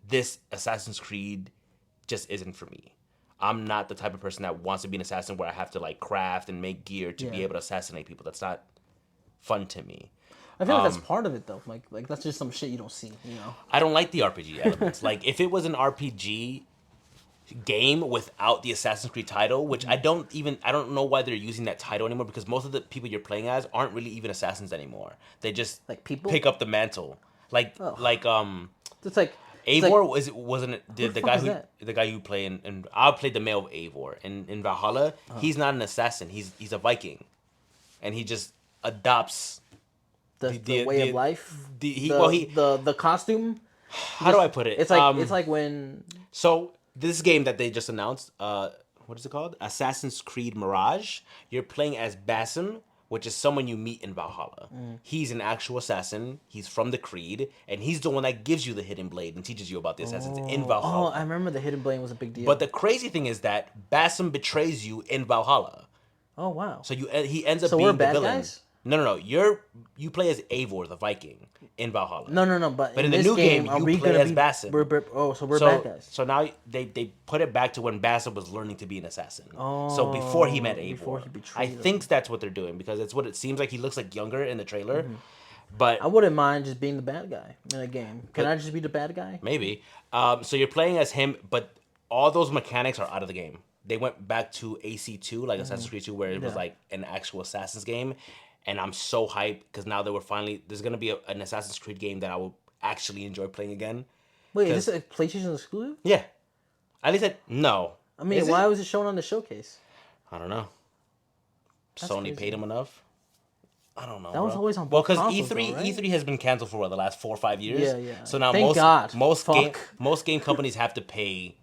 Speaker 1: "This Assassin's Creed just isn't for me." I'm not the type of person that wants to be an assassin where I have to like craft and make gear to be able to assassinate people. That's not fun to me.
Speaker 2: I feel like that's part of it though. Like that's just some shit you don't see, you know.
Speaker 1: I don't like the RPG elements. Like if it was an RPG game without the Assassin's Creed title, which I don't know why they're using that title anymore because most of the people you're playing as aren't really even assassins anymore. They just
Speaker 2: like people
Speaker 1: pick up the mantle.
Speaker 2: It's like
Speaker 1: Eivor wasn't it the guy who play in I played the male of Eivor in Valhalla. He's not an assassin. He's a Viking, and he just adopts
Speaker 2: the way of life. The costume.
Speaker 1: How do I put it?
Speaker 2: It's like when.
Speaker 1: So this game that they just announced, what is it called? Assassin's Creed Mirage. You're playing as Basim, which is someone you meet in Valhalla. He's an actual assassin. He's from the Creed, and he's the one that gives you the hidden blade and teaches you about the assassins in Valhalla.
Speaker 2: Oh, I remember the hidden blade was a big deal.
Speaker 1: But the crazy thing is that Basim betrays you in Valhalla.
Speaker 2: Oh wow!
Speaker 1: So he ends up being the villain.
Speaker 2: Guys?
Speaker 1: No. You play as Eivor, the Viking, in Valhalla.
Speaker 2: No. But
Speaker 1: in the new game, you play as Basim.
Speaker 2: We're bad guys.
Speaker 1: So now they put it back to when Basim was learning to be an assassin. Oh, so before he met Eivor.
Speaker 2: Before he betrayed him.
Speaker 1: think that's what they're doing because it's what it seems like. He looks like younger in the trailer. But
Speaker 2: I wouldn't mind just being the bad guy in a game. Can I just be the bad guy?
Speaker 1: Maybe. So you're playing as him, but all those mechanics are out of the game. They went back to AC2, like Assassin's Creed 2, where it was like an actual Assassin's game. And I'm so hyped because now there's going to be an Assassin's Creed game that I will actually enjoy playing again.
Speaker 2: Wait, is this a PlayStation exclusive?
Speaker 1: Yeah. At least no.
Speaker 2: I mean, why was it shown on the showcase?
Speaker 1: I don't know. That's Sony paid him enough? I don't know.
Speaker 2: That was always on
Speaker 1: both consoles, E3 has been canceled for the last 4 or 5 years.
Speaker 2: Yeah.
Speaker 1: So now most game companies have to pay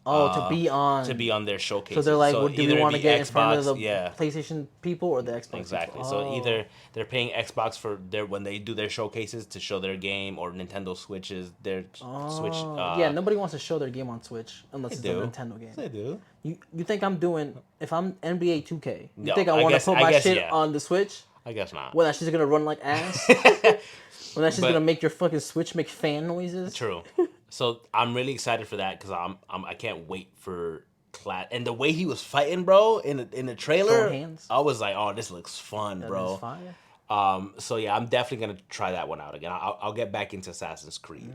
Speaker 2: to be on
Speaker 1: their showcases.
Speaker 2: So they're like, well, do we want to get in front of the
Speaker 1: yeah.
Speaker 2: PlayStation people or the Xbox
Speaker 1: Exactly.
Speaker 2: people?
Speaker 1: So either they're paying Xbox for when they do their showcases to show their game, or Nintendo Switches their Switch.
Speaker 2: Yeah, nobody wants to show their game on Switch unless it's a Nintendo game.
Speaker 1: They do.
Speaker 2: You think I'm doing, if I'm NBA 2K, you
Speaker 1: No,
Speaker 2: think I want to put my shit on the Switch?
Speaker 1: I guess not.
Speaker 2: When that shit's gonna run like ass? When that shit's gonna make your fucking Switch make fan noises?
Speaker 1: True. So I'm really excited for that because I can't wait for and the way he was fighting, bro, in the trailer, I was like, oh, this looks fun, bro. Fire. So yeah, I'm definitely gonna try that one out again. I'll get back into Assassin's Creed.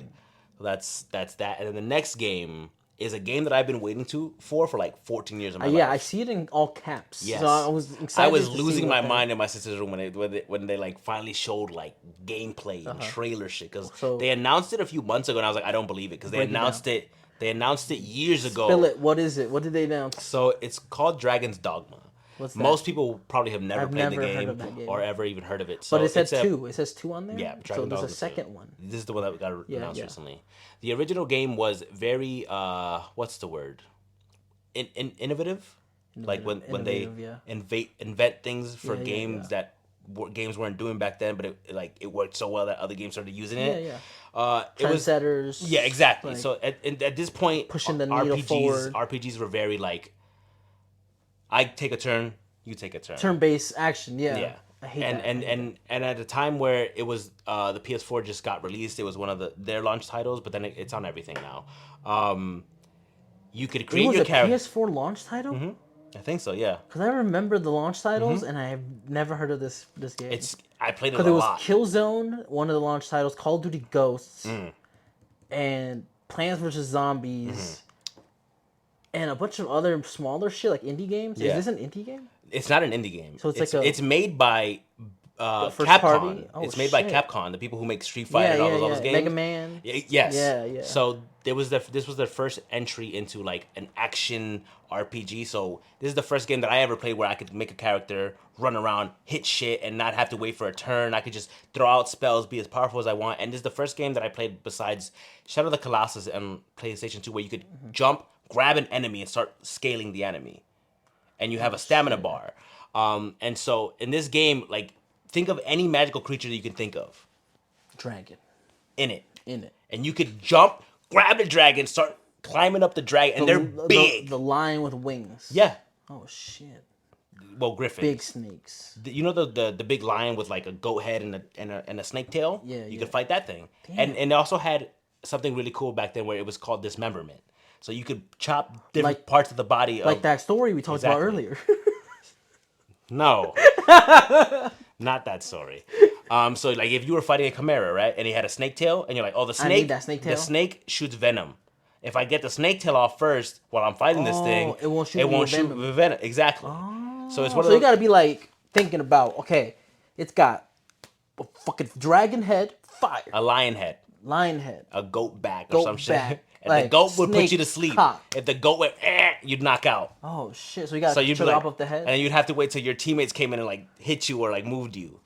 Speaker 1: So that's that. And then the next game is a game that I've been waiting for like 14 years of my life.
Speaker 2: Yeah, I see it in all caps.
Speaker 1: Yes.
Speaker 2: So I was excited.
Speaker 1: I was losing my mind in my sister's room when they like finally showed like gameplay and trailer shit, because they announced it a few months ago and I was like, I don't believe it, because they announced it. They announced it years ago.
Speaker 2: Spill it. What is it? What did they announce?
Speaker 1: So it's called Dragon's Dogma.
Speaker 2: What's that?
Speaker 1: Most people probably have never played the game or ever even heard of it. So
Speaker 2: but it says two. It says two on there?
Speaker 1: Yeah.
Speaker 2: So there's a second one.
Speaker 1: This is the one that got announced recently. The original game was very, what's the word? Innovative? Like when they invent things for games that games weren't doing back then, but it worked so well that other games started using it.
Speaker 2: Trendsetters.
Speaker 1: Yeah, exactly. Like, so at this point,
Speaker 2: pushing the needle forward.
Speaker 1: RPGs were very like, I take a turn, you take a turn.
Speaker 2: Turn-based action, yeah. I hate that.
Speaker 1: And at a time where it was the PS4 just got released, it was one of their launch titles, but then it's on everything now. You could create your character.
Speaker 2: It was a PS4 launch title?
Speaker 1: Mm-hmm. I think so, yeah.
Speaker 2: Because I remember the launch titles, and I have never heard of this game.
Speaker 1: I played it a lot.
Speaker 2: Because it was Killzone, one of the launch titles, Call of Duty Ghosts, and Plants vs. Zombies, and a bunch of other smaller shit, like indie games. Yeah. Is this an indie game?
Speaker 1: It's not an indie game.
Speaker 2: So
Speaker 1: it's made by Capcom. It's made by Capcom, the people who make Street Fighter and all those games.
Speaker 2: Mega Man.
Speaker 1: Yes.
Speaker 2: Yeah.
Speaker 1: So this was their first entry into like an action RPG. So this is the first game that I ever played where I could make a character, run around, hit shit, and not have to wait for a turn. I could just throw out spells, be as powerful as I want. And this is the first game that I played besides Shadow of the Colossus and PlayStation 2 where you could jump, grab an enemy, and start scaling the enemy. And you have a stamina bar. And so in this game, like, think of any magical creature that you can think of.
Speaker 2: Dragon.
Speaker 1: In it.
Speaker 2: And
Speaker 1: you could jump, grab the dragon, start climbing up the dragon, and they're big.
Speaker 2: The lion with wings.
Speaker 1: Yeah.
Speaker 2: Oh, shit.
Speaker 1: Well, griffins.
Speaker 2: Big snakes.
Speaker 1: You know the big lion with like a goat head and a snake tail?
Speaker 2: Yeah.
Speaker 1: You could fight that thing. Damn. And it also had something really cool back then where it was called dismemberment. So you could chop different parts of the body.
Speaker 2: Like that story we talked about earlier.
Speaker 1: No. Not that story. So like if you were fighting a chimera, right, and he had a snake tail, and you're like, oh, the snake.
Speaker 2: I need that snake tail.
Speaker 1: The snake shoots venom. If I get the snake tail off first while I'm fighting this thing,
Speaker 2: it won't shoot
Speaker 1: with venom. Exactly.
Speaker 2: Oh.
Speaker 1: So it's one of
Speaker 2: you gotta be like thinking about, okay, it's got a fucking dragon head, fire.
Speaker 1: A lion head.
Speaker 2: A
Speaker 1: goat back or some shit. And
Speaker 2: like
Speaker 1: the goat would put you to sleep.
Speaker 2: Cock.
Speaker 1: If the goat went, you'd knock out.
Speaker 2: Oh shit! So you got to chop off the head,
Speaker 1: and you'd have to wait till your teammates came in and like hit you or like moved you.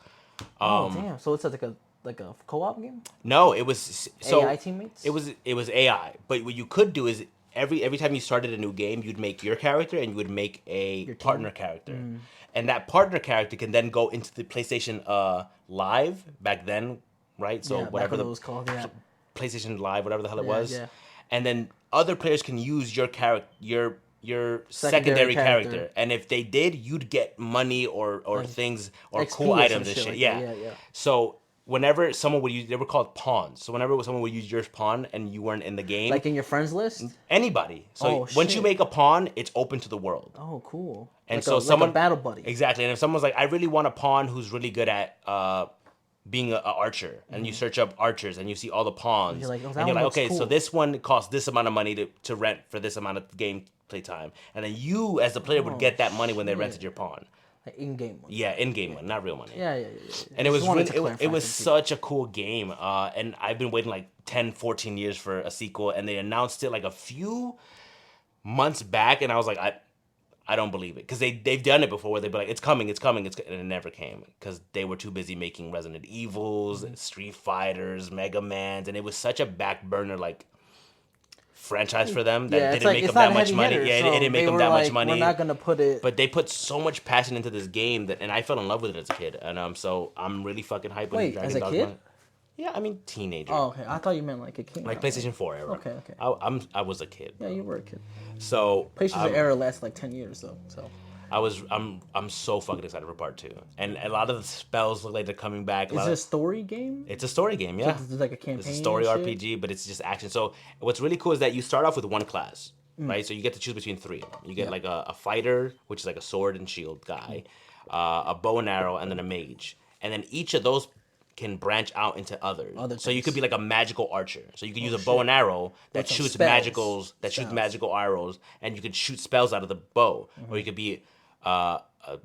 Speaker 2: Oh damn! So it's like a co-op game?
Speaker 1: No, it was
Speaker 2: AI teammates.
Speaker 1: It was AI, but what you could do is every time you started a new game, you'd make your character and you would make your partner character, and that partner character can then go into the PlayStation Live back then, right? So whatever
Speaker 2: it was called,
Speaker 1: PlayStation Live, whatever the hell it was.
Speaker 2: Yeah.
Speaker 1: And then other players can use your character, your secondary character, and if they did, you'd get money or things or XP cool items and shit. Like yeah. So whenever someone would use, they were called pawns. So whenever someone would use your pawn and you weren't in the game,
Speaker 2: like in your friends list,
Speaker 1: anybody. So once you make a pawn, it's open to the world.
Speaker 2: Oh, cool.
Speaker 1: And
Speaker 2: like
Speaker 1: so someone
Speaker 2: like a battle buddy.
Speaker 1: Exactly. And if someone's like, I really want a pawn who's really good at being an archer, and you search up archers and you see all the pawns, and you're like, okay, cool. So this one costs this amount of money to rent for this amount of gameplay time, and then you as the player would get that money when they rented your pawn.
Speaker 2: Like in-game money.
Speaker 1: Yeah, in-game money, not real money.
Speaker 2: Yeah.
Speaker 1: And it was really, it was such a cool game, and I've been waiting like 10, 14 years for a sequel, and they announced it like a few months back, and I was like, I don't believe it, because they've done it before where they'd be like, it's coming, and it never came because they were too busy making Resident Evils, Street Fighters, Mega Mans, and it was such a back burner like franchise for them that
Speaker 2: Yeah, it's
Speaker 1: didn't
Speaker 2: like
Speaker 1: make
Speaker 2: it's
Speaker 1: them
Speaker 2: not
Speaker 1: that much
Speaker 2: heavy
Speaker 1: money.
Speaker 2: hitter,
Speaker 1: Yeah, it
Speaker 2: so
Speaker 1: didn't make
Speaker 2: they
Speaker 1: them
Speaker 2: were
Speaker 1: that much
Speaker 2: like,
Speaker 1: money.
Speaker 2: We're not gonna put it.
Speaker 1: But they put so much passion into this game and I fell in love with it as a kid, and so I'm really fucking hyped. When
Speaker 2: Wait,
Speaker 1: Dragon
Speaker 2: as a
Speaker 1: Dogma.
Speaker 2: kid?
Speaker 1: Yeah, I mean teenager.
Speaker 2: Oh, okay. I thought you meant like it came
Speaker 1: Like
Speaker 2: out.
Speaker 1: PlayStation 4 era.
Speaker 2: Okay, okay.
Speaker 1: I was a kid.
Speaker 2: Yeah, you were a kid.
Speaker 1: So
Speaker 2: PlayStation era lasted like 10 years though. So
Speaker 1: I'm so fucking excited for part 2. And a lot of the spells look like they're coming back.
Speaker 2: is it a story game?
Speaker 1: It's a story game, yeah.
Speaker 2: So it's like a campaign.
Speaker 1: It's a story
Speaker 2: and shit?
Speaker 1: RPG, but it's just action. So what's really cool is that you start off with one class, right? So you get to choose between 3. You get like a fighter, which is like a sword and shield guy, a bow and arrow, and then a mage. And then each of those can branch out into others. So you could be like a magical archer. So you could use a bow and arrow that shoots shoots magical arrows, and you could shoot spells out of the bow. Or you could be a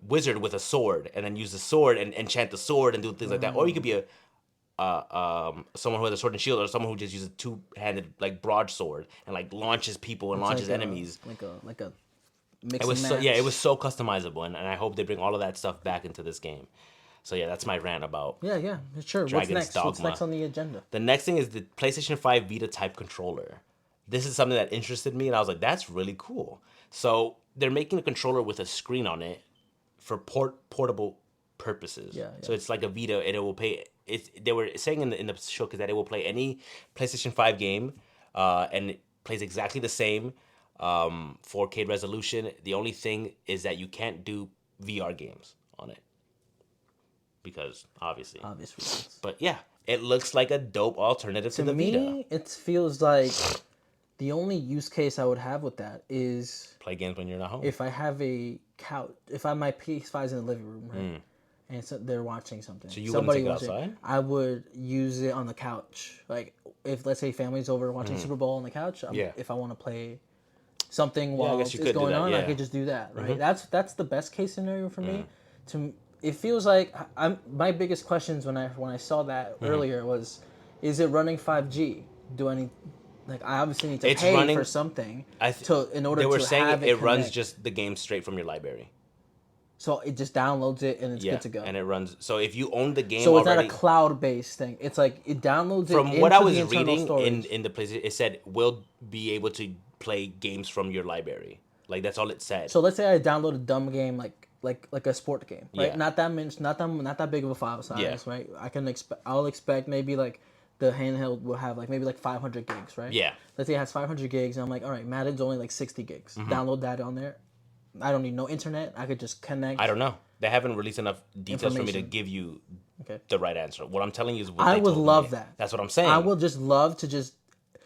Speaker 1: wizard with a sword, and then use the sword and enchant the sword and do things like that. Or you could be someone who has a sword and shield, or someone who just uses a 2-handed like broadsword and like launches people and launches enemies.
Speaker 2: Like a mix
Speaker 1: It was
Speaker 2: and
Speaker 1: so,
Speaker 2: match.
Speaker 1: yeah, it was so customizable, and I hope they bring all of that stuff back into this game. So yeah, that's my rant about.
Speaker 2: Yeah, sure.
Speaker 1: Dragon's
Speaker 2: What's next?
Speaker 1: Dogma.
Speaker 2: What's next on the agenda?
Speaker 1: The next thing is the PlayStation 5 Vita type controller. This is something that interested me, and I was like, that's really cool. So they're making a controller with a screen on it for portable purposes.
Speaker 2: Yeah.
Speaker 1: So it's like a Vita, and it will play. They were saying in the show that it will play any PlayStation 5 game, and it plays exactly the same, 4K resolution. The only thing is that you can't do VR games on it. Because obvious
Speaker 2: reasons.
Speaker 1: But yeah, it looks like a dope alternative to the Vita.
Speaker 2: To me, it feels like the only use case I would have with that is
Speaker 1: Play games when you're not home.
Speaker 2: if I have a couch, if my PS5 is in the living room, right, and so they're watching something.
Speaker 1: So you wouldn't take it
Speaker 2: watching,
Speaker 1: outside?
Speaker 2: I would use it on the couch. Like if let's say family's over watching Super Bowl on the couch, if I want to play something while it's going on, I could just do that. Right, that's the best case scenario for me. It feels like my biggest questions when I saw that earlier was, is it running 5G? Do I need, I obviously need to pay for something in order to have it.
Speaker 1: They were saying it runs
Speaker 2: connect.
Speaker 1: just the game straight from your library.
Speaker 2: So it just downloads it and it's good to go.
Speaker 1: And it runs. So if you own the game,
Speaker 2: so it's
Speaker 1: already,
Speaker 2: not a cloud-based thing. It's like it downloads it.
Speaker 1: From what I was
Speaker 2: into the
Speaker 1: reading
Speaker 2: storage.
Speaker 1: in the place, it said we'll be able to play games from your library. Like that's all it said.
Speaker 2: So let's say I download a dumb game like a sport game, right?
Speaker 1: Yeah.
Speaker 2: Not that big of a file size, right? I'll expect maybe like the handheld will have like maybe like 500 gigs, right?
Speaker 1: Yeah.
Speaker 2: Let's say it has 500 gigs, and I'm like, all right, Madden's only like 60 gigs. Download that on there. I don't need no internet. I could just connect.
Speaker 1: I don't know. They haven't released enough details for me to give you the right answer. What I'm telling you is what
Speaker 2: I
Speaker 1: they
Speaker 2: would
Speaker 1: told
Speaker 2: love
Speaker 1: me.
Speaker 2: that.
Speaker 1: That's what I'm saying.
Speaker 2: I would just love to just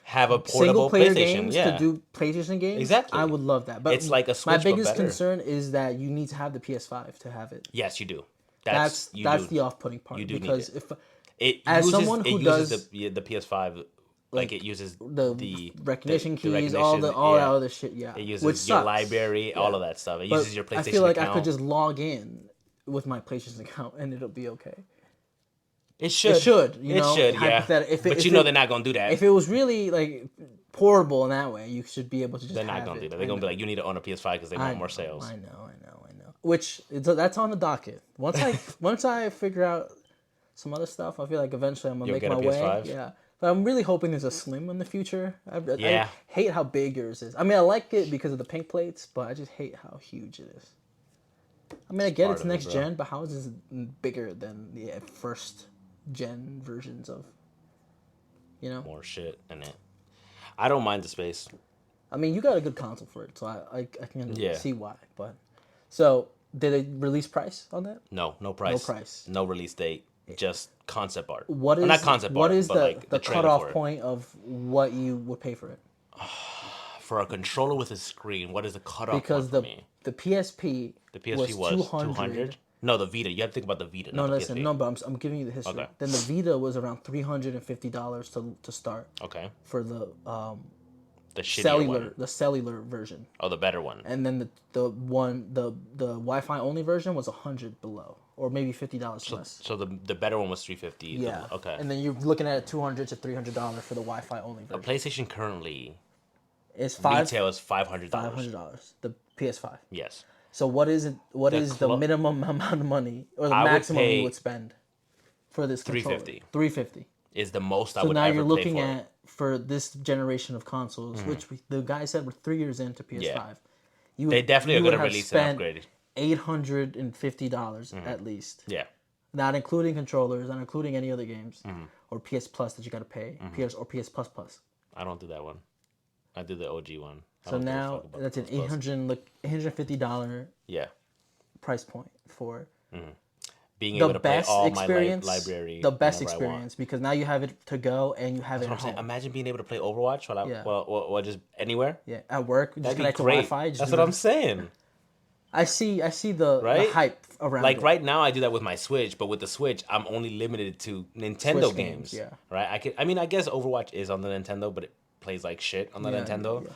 Speaker 1: have a portable
Speaker 2: single player
Speaker 1: PlayStation.
Speaker 2: games
Speaker 1: Yeah.
Speaker 2: to do PlayStation games.
Speaker 1: Exactly.
Speaker 2: I would love that. But
Speaker 1: it's like a Switch,
Speaker 2: my
Speaker 1: but
Speaker 2: biggest
Speaker 1: better.
Speaker 2: concern is that you need to have the PS5 to have it.
Speaker 1: Yes, you do.
Speaker 2: That's
Speaker 1: do.
Speaker 2: the off-putting part.
Speaker 1: You do
Speaker 2: because
Speaker 1: need
Speaker 2: if as someone who does
Speaker 1: the PS5, like it uses
Speaker 2: the recognition
Speaker 1: the
Speaker 2: keys,
Speaker 1: recognition,
Speaker 2: all that other shit,
Speaker 1: It uses
Speaker 2: which
Speaker 1: your
Speaker 2: sucks.
Speaker 1: library, all of that stuff. It
Speaker 2: But
Speaker 1: uses your PlayStation
Speaker 2: I feel like
Speaker 1: account.
Speaker 2: I could just log in with my PlayStation account and it'll be okay.
Speaker 1: It should.
Speaker 2: It should. You know,
Speaker 1: yeah. But you know they're not gonna do that.
Speaker 2: If it was really like portable in that way, you should be able to just.
Speaker 1: They're not gonna do that. They're gonna be like, you need to own a PS5 because they want more sales.
Speaker 2: I know. Which that's on the docket. Once I figure out some other stuff, I feel like eventually I'm gonna make my way. Yeah. But I'm really hoping there's a Slim in the future. I hate how big yours is. I mean, I like it because of the pink plates, but I just hate how huge it is. I mean, I get it's next gen, but how is this bigger than the first gen versions of,
Speaker 1: more shit in it. I don't mind the space.
Speaker 2: I mean, you got a good console for it, so I can see why. But so did they release price on that?
Speaker 1: No price.
Speaker 2: No price.
Speaker 1: No release date. Just concept art.
Speaker 2: What is
Speaker 1: not concept
Speaker 2: what
Speaker 1: art?
Speaker 2: is
Speaker 1: But
Speaker 2: the cutoff point of what you would pay for it?
Speaker 1: For a controller with a screen, what is the cutoff
Speaker 2: because
Speaker 1: point for me?
Speaker 2: The PSP
Speaker 1: was 200. No, the Vita. You have to think about the Vita.
Speaker 2: No,
Speaker 1: not the
Speaker 2: listen,
Speaker 1: PSP.
Speaker 2: no, but I'm giving you the history.
Speaker 1: Okay.
Speaker 2: Then the Vita was around $350 to start.
Speaker 1: Okay.
Speaker 2: For the
Speaker 1: shittier one.
Speaker 2: the cellular version.
Speaker 1: Oh, the better one.
Speaker 2: And then the Wi-Fi only version was $100 below, or maybe $50 less.
Speaker 1: So the better one was $350.
Speaker 2: Yeah.
Speaker 1: Okay.
Speaker 2: And then you're looking at $200 to $300 for the Wi-Fi only version.
Speaker 1: A PlayStation currently
Speaker 2: is
Speaker 1: retail is $500.
Speaker 2: $500. The PS5.
Speaker 1: Yes.
Speaker 2: So what is it? What is the minimum amount of money or the maximum you would spend for this controller?
Speaker 1: $350.
Speaker 2: $350
Speaker 1: is the most I
Speaker 2: So
Speaker 1: would
Speaker 2: now
Speaker 1: ever
Speaker 2: you're
Speaker 1: pay
Speaker 2: looking
Speaker 1: for.
Speaker 2: at for this generation of consoles, which the guy said we're 3 years into PS5.
Speaker 1: Yeah.
Speaker 2: You
Speaker 1: They definitely are going to release an upgrade.
Speaker 2: $850 at least.
Speaker 1: Yeah.
Speaker 2: Not including controllers, not including any other games, or PS Plus that you got to pay, PS Plus Plus.
Speaker 1: I don't do that one. I do the OG one.
Speaker 2: So now that's an $850 price point for
Speaker 1: being able to play all
Speaker 2: experience,
Speaker 1: my library.
Speaker 2: The best experience because now you have it to go and you have it at home.
Speaker 1: Imagine being able to play Overwatch while just anywhere.
Speaker 2: Yeah, at work, just connect to Wi-Fi.
Speaker 1: That's what I'm saying.
Speaker 2: I see the hype around
Speaker 1: like
Speaker 2: it.
Speaker 1: Right now I do that with my Switch, but with the Switch I'm only limited to Nintendo
Speaker 2: Switch
Speaker 1: games.
Speaker 2: Yeah.
Speaker 1: Right? I guess Overwatch is on the Nintendo, but it plays like shit on the Nintendo.
Speaker 2: Yeah.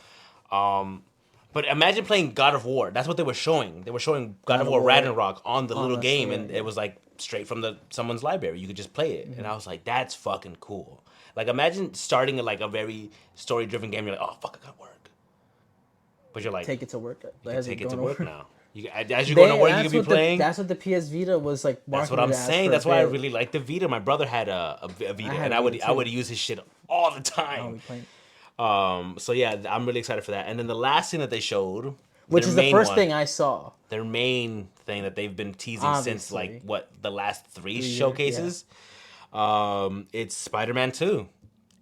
Speaker 1: But imagine playing God of War. That's what they were showing. They were showing God of War Ragnarok on the little game, and it was like straight from someone's library. You could just play it, and I was like, "That's fucking cool." Like, imagine starting a very story-driven game. You're like, "Oh fuck, I got work," but you're like,
Speaker 2: "Take it to work."
Speaker 1: Take it to work now. As you're going to work, you can be playing.
Speaker 2: That's what the PS Vita was like.
Speaker 1: That's what I'm saying. That's why I really like the Vita. My brother had a Vita, and I would use his shit all the time. So yeah, I'm really excited for that. And then the last thing that they showed,
Speaker 2: which is the first thing I saw,
Speaker 1: their main thing that they've been teasing since the last three showcases. It's Spider-Man 2.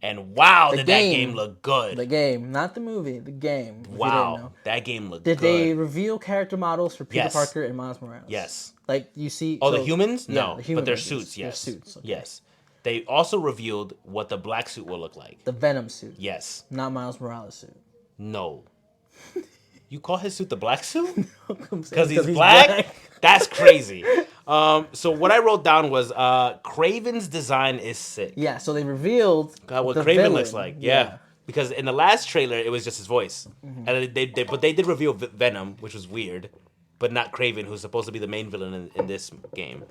Speaker 1: And wow, did that game look good.
Speaker 2: The game, not the movie, the game.
Speaker 1: Wow, that game looked good.
Speaker 2: Did they reveal character models for Peter Parker and Miles Morales?
Speaker 1: Yes.
Speaker 2: Like you see.
Speaker 1: Oh, the humans? No, but their
Speaker 2: models.
Speaker 1: suits, yes.
Speaker 2: Their suits, okay.
Speaker 1: Yes. They also revealed what the black suit will look like.
Speaker 2: The Venom suit.
Speaker 1: Yes.
Speaker 2: Not Miles Morales suit.
Speaker 1: No. You call his suit the black suit? Because he's black? That's crazy. So what I wrote down was Kraven's design is sick.
Speaker 2: Yeah, so they revealed
Speaker 1: what Kraven looks like. Yeah. Because in the last trailer, it was just his voice. And but they did reveal Venom, which was weird. But not Kraven, who's supposed to be the main villain in this game.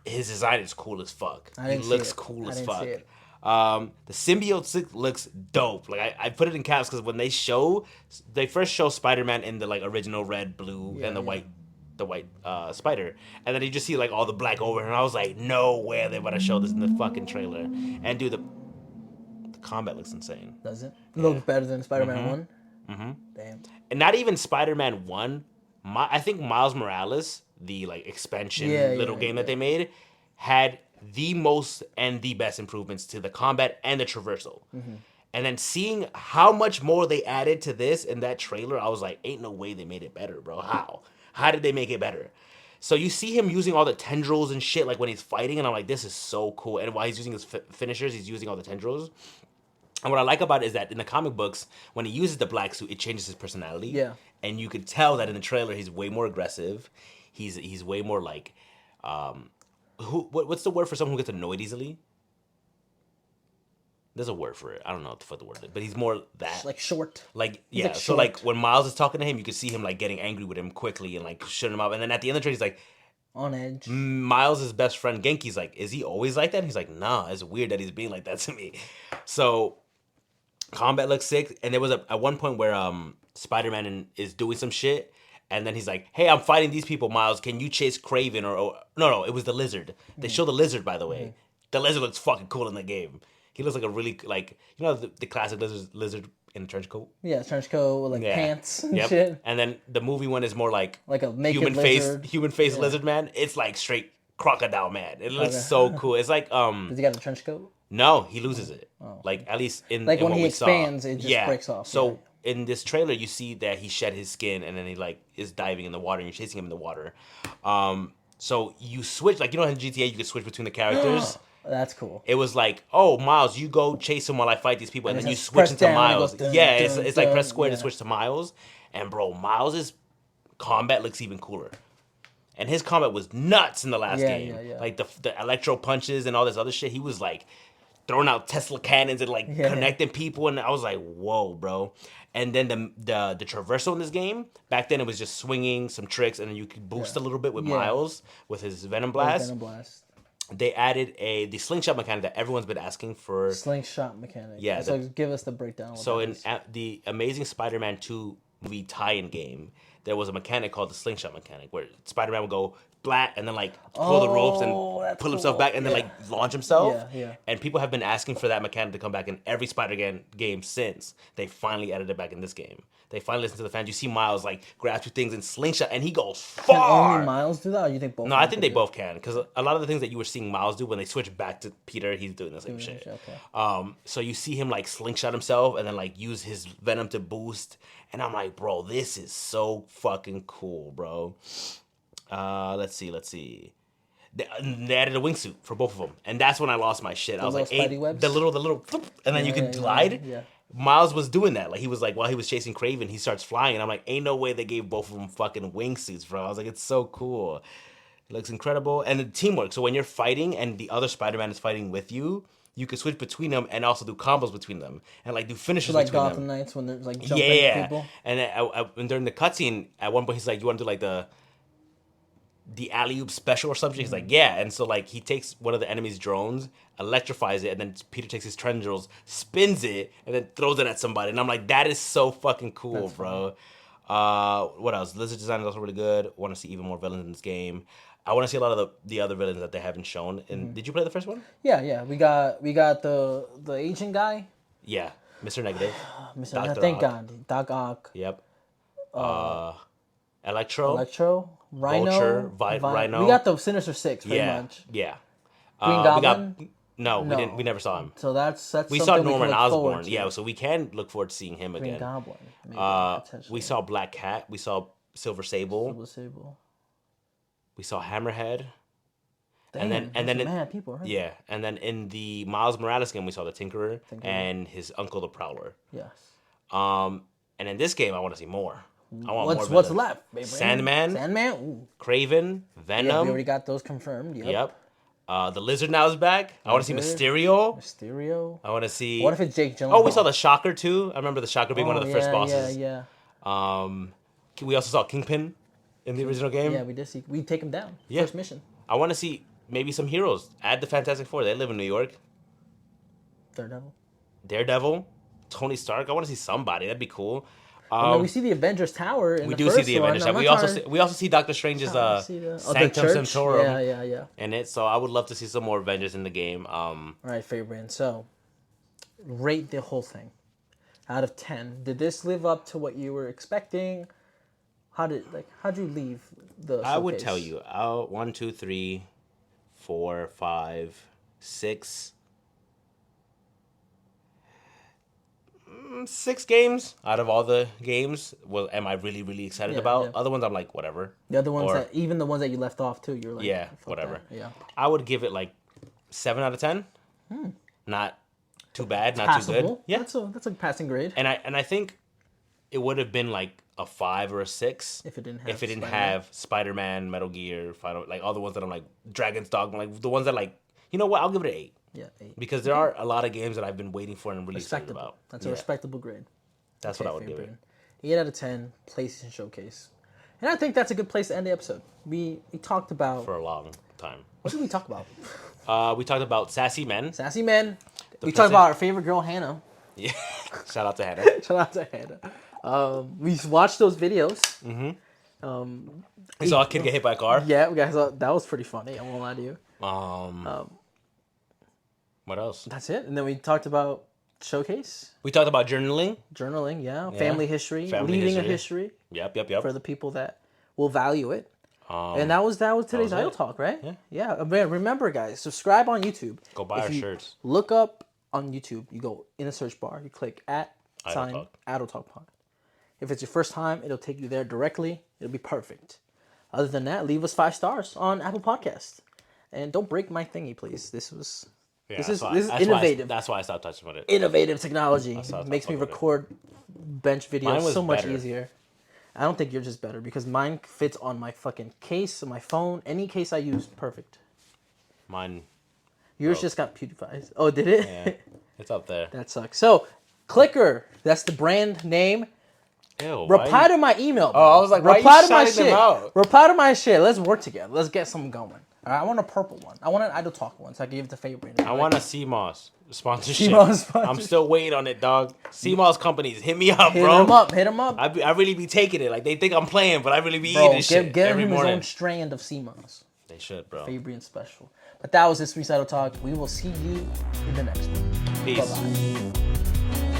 Speaker 1: His design is cool as fuck. He looks cool as fuck. The symbiote looks dope. Like I put it in caps because when they first show Spider-Man in the original red, blue, and the white spider, and then you just see all the black over, and I was like, no way they're gonna show this in the fucking trailer. And dude, the combat looks insane.
Speaker 2: Does it look better than Spider-Man 1? Mm-hmm. Damn.
Speaker 1: And not even Spider-Man 1. I think Miles Morales, the expansion game that they made, had the most and the best improvements to the combat and the traversal. And then seeing how much more they added to this in that trailer, I was like, ain't no way they made it better, bro. How did they make it better? So you see him using all the tendrils and shit when he's fighting, and I'm like, this is so cool. And while he's using his finishers, he's using all the tendrils. And what I like about it is that in the comic books, when he uses the black suit, it changes his personality.
Speaker 2: Yeah.
Speaker 1: And you could tell that in the trailer, he's way more aggressive. He's way more what's the word for someone who gets annoyed easily? There's a word for it. I don't know what the word is, but he's more that.
Speaker 2: Short.
Speaker 1: So when Miles is talking to him, you can see him getting angry with him quickly and shutting him up. And then at the end of the trailer, he's like,
Speaker 2: on edge.
Speaker 1: Miles' best friend Genki's like, is he always like that? And he's like, nah, it's weird that he's being like that to me. So combat looks sick. And there was at one point where Spider-Man is doing some shit. And then he's like, hey, I'm fighting these people, Miles. Can you chase Kraven? No, it was the lizard. They show the lizard, by the way. The lizard looks fucking cool in the game. He looks like a really, the classic lizard in a trench coat?
Speaker 2: Yeah, trench coat with pants and shit.
Speaker 1: And then the movie one is more like
Speaker 2: a naked
Speaker 1: human face lizard man. It's straight crocodile man. It looks so cool. It's
Speaker 2: Does he got a trench coat?
Speaker 1: No, he loses it. Oh. At least in
Speaker 2: when
Speaker 1: what
Speaker 2: he
Speaker 1: we
Speaker 2: expands,
Speaker 1: saw.
Speaker 2: it just breaks off.
Speaker 1: So in this trailer, you see that he shed his skin and then he is diving in the water and you're chasing him in the water. So you switch, in GTA, you could switch between the characters.
Speaker 2: That's cool.
Speaker 1: It was oh, Miles, you go chase him while I fight these people, and then you switch into Miles. It's like press square to switch to Miles. And bro, Miles' combat looks even cooler. And his combat was nuts in the last game. The electro punches and all this other shit. He was throwing out Tesla cannons and connecting people, and I was like, whoa, bro. And then the traversal in this game, back then it was just swinging some tricks, and then you could boost a little bit with Miles with his Venom Blast. They added the slingshot mechanic that everyone's been asking for.
Speaker 2: Slingshot mechanic.
Speaker 1: Yeah.
Speaker 2: So give us the breakdown.
Speaker 1: So in the Amazing Spider-Man 2 movie tie-in game, there was a mechanic called the slingshot mechanic, where Spider-Man would go splat, and then like pull the ropes and pull himself back, and then like launch himself.
Speaker 2: Yeah.
Speaker 1: And people have been asking for that mechanic to come back in every Spider-Man game since. They finally added it back in this game. They finally listened to the fans. You see Miles like grab two things and slingshot, and he goes far.
Speaker 2: Can only Miles do that, or you think both?
Speaker 1: No, I think they both can, because a lot of the things that you were seeing Miles do when they switch back to Peter, he's doing the same shit.
Speaker 2: Okay.
Speaker 1: So you see him like slingshot himself and then like use his venom to boost, and I'm like, bro, this is so fucking cool, bro. Let's see. They added a wingsuit for both of them, and that's when I lost my shit. I was like, hey, the little, and then you can glide.
Speaker 2: Yeah.
Speaker 1: Miles was doing that. Like, he was like, while he was chasing Kraven, he starts flying. And I'm like, ain't no way they gave both of them fucking wingsuits, bro. I was like, it's so cool. It looks incredible. And the teamwork. So when you're fighting and the other Spider-Man is fighting with you, you can switch between them and also do combos between them. And like do finishes
Speaker 2: like
Speaker 1: between
Speaker 2: Gotham
Speaker 1: them.
Speaker 2: Knights when they're like jumping people.
Speaker 1: And during the cutscene, at one point he's like, you want to do like the alley-oop special or something? He's like, yeah. And so like he takes one of the enemy's drones, electrifies it, and then Peter takes his tendrils, spins it, and then throws it at somebody. And I'm like, that is so fucking cool. That's bro. What else? Lizard design is also really good. Want to see even more villains in this game. I want to see a lot of the other villains that they haven't shown. And did you play the first one?
Speaker 2: Yeah. We got the Asian guy.
Speaker 1: Yeah, Mr. Negative.
Speaker 2: Thank God, Doc Ock.
Speaker 1: Yep. Electro.
Speaker 2: Rhino.
Speaker 1: Vulture, Rhino.
Speaker 2: We got the Sinister Six pretty much.
Speaker 1: Yeah.
Speaker 2: Green Goblin.
Speaker 1: We didn't. We never saw him.
Speaker 2: So that's
Speaker 1: we saw Norman Osborn. Yeah, so we can look forward to seeing him
Speaker 2: Green
Speaker 1: again.
Speaker 2: Goblin. Maybe,
Speaker 1: we saw Black Cat. We saw Silver Sable. We saw Hammerhead.
Speaker 2: Damn,
Speaker 1: and then
Speaker 2: mad people, right?
Speaker 1: Yeah, and then in the Miles Morales game we saw the Tinkerer and his uncle the Prowler.
Speaker 2: Yes.
Speaker 1: And in this game I want to see more. I want more.
Speaker 2: What's left? Baby?
Speaker 1: Sandman.
Speaker 2: Ooh.
Speaker 1: Kraven. Venom.
Speaker 2: Yeah, we already got those confirmed. Yep.
Speaker 1: The Lizard now is back. I want to see Mysterio.
Speaker 2: Mysterio.
Speaker 1: I want to see.
Speaker 2: What if it's Jake Gyllenhaal?
Speaker 1: Oh, we saw the Shocker too. I remember the Shocker being one of the first bosses.
Speaker 2: Yeah.
Speaker 1: We also saw Kingpin in the original game.
Speaker 2: Yeah, we did see. We take him down. Yeah. First mission.
Speaker 1: I want to see maybe some heroes. Add the Fantastic Four. They live in New York. Daredevil. Tony Stark. I want to see somebody. That'd be cool.
Speaker 2: We see the Avengers Tower. We do see the Avengers Tower.
Speaker 1: We also see Doctor Strange's Sanctum Sanctorum.
Speaker 2: Yeah.
Speaker 1: In it, so I would love to see some more Avengers in the game.
Speaker 2: All right, Fabian. So, rate the whole thing out of 10. Did this live up to what you were expecting? How'd you leave the showcase?
Speaker 1: I would tell you 1, 2, 3, 4, 5, 6. 6 games out of all the games am I really, really excited about. Yeah. Other ones I'm like, whatever.
Speaker 2: The other ones even the ones that you left off too, you're like,
Speaker 1: whatever.
Speaker 2: That. Yeah.
Speaker 1: I would give it like 7 out of 10. Not too bad, not
Speaker 2: passable.
Speaker 1: Too good. Yeah,
Speaker 2: that's a passing grade.
Speaker 1: And I think it would have been like a 5 or a 6
Speaker 2: if it didn't
Speaker 1: have Spider-Man, Metal Gear, like all the ones that I'm like Dragon's Dogma, like the ones that like, you know what? I'll give it an 8.
Speaker 2: Yeah, 8.
Speaker 1: Because there are a lot of games that I've been waiting for and I'm really excited about.
Speaker 2: That's a respectable grade.
Speaker 1: That's what I would give it.
Speaker 2: 8 out of 10, PlayStation Showcase. And I think that's a good place to end the episode. We talked about...
Speaker 1: For a long time.
Speaker 2: What did we talk about?
Speaker 1: We talked about Sassy Men.
Speaker 2: We talked about our favorite girl, Hannah.
Speaker 1: Yeah. Shout out to Hannah.
Speaker 2: We watched those videos.
Speaker 1: We saw a kid get hit by a car.
Speaker 2: Yeah, that was pretty funny. I won't lie to you.
Speaker 1: What else?
Speaker 2: That's it. And then we talked about Showcase.
Speaker 1: We talked about journaling.
Speaker 2: Yeah. Family history. Leaving a history.
Speaker 1: Yep.
Speaker 2: For the people that will value it. And that was today's IdleTalk, right? Yeah. Remember, guys, subscribe on YouTube.
Speaker 1: Go buy our shirts.
Speaker 2: Look up on YouTube. You go in the search bar. You click @IdleTalk Pod. If it's your first time, it'll take you there directly. It'll be perfect. Other than that, leave us 5 stars on Apple Podcasts. And don't break my thingy, please. This is innovative.
Speaker 1: That's why I stopped touching with it.
Speaker 2: Innovative technology makes me record bench videos so much easier. I don't think yours is better because mine fits on my fucking case, my phone, any case I use, perfect. Yours just got PewDiePie's. Oh, did it?
Speaker 1: Yeah, it's up there.
Speaker 2: That sucks. So, Clicker, that's the brand name.
Speaker 1: Ew,
Speaker 2: reply to my email. Bro.
Speaker 1: Oh, I was like, reply to my shit.
Speaker 2: Reply to my shit. Let's work together. Let's get something going. I want a purple one. I want an IdleTalk one, so I can give it to Fabian.
Speaker 1: I want a CMOS sponsorship. I'm still waiting on it, dog. CMOS companies, hit me up, bro.
Speaker 2: Hit him up.
Speaker 1: I really be taking it. Like, they think I'm playing, but I really be eating shit
Speaker 2: Get
Speaker 1: every
Speaker 2: him
Speaker 1: morning.
Speaker 2: his own strand of CMOS.
Speaker 1: They should, bro.
Speaker 2: Fabian special. But that was this week's IdleTalk. We will see you in the next one.
Speaker 1: Peace.
Speaker 2: Bye-bye.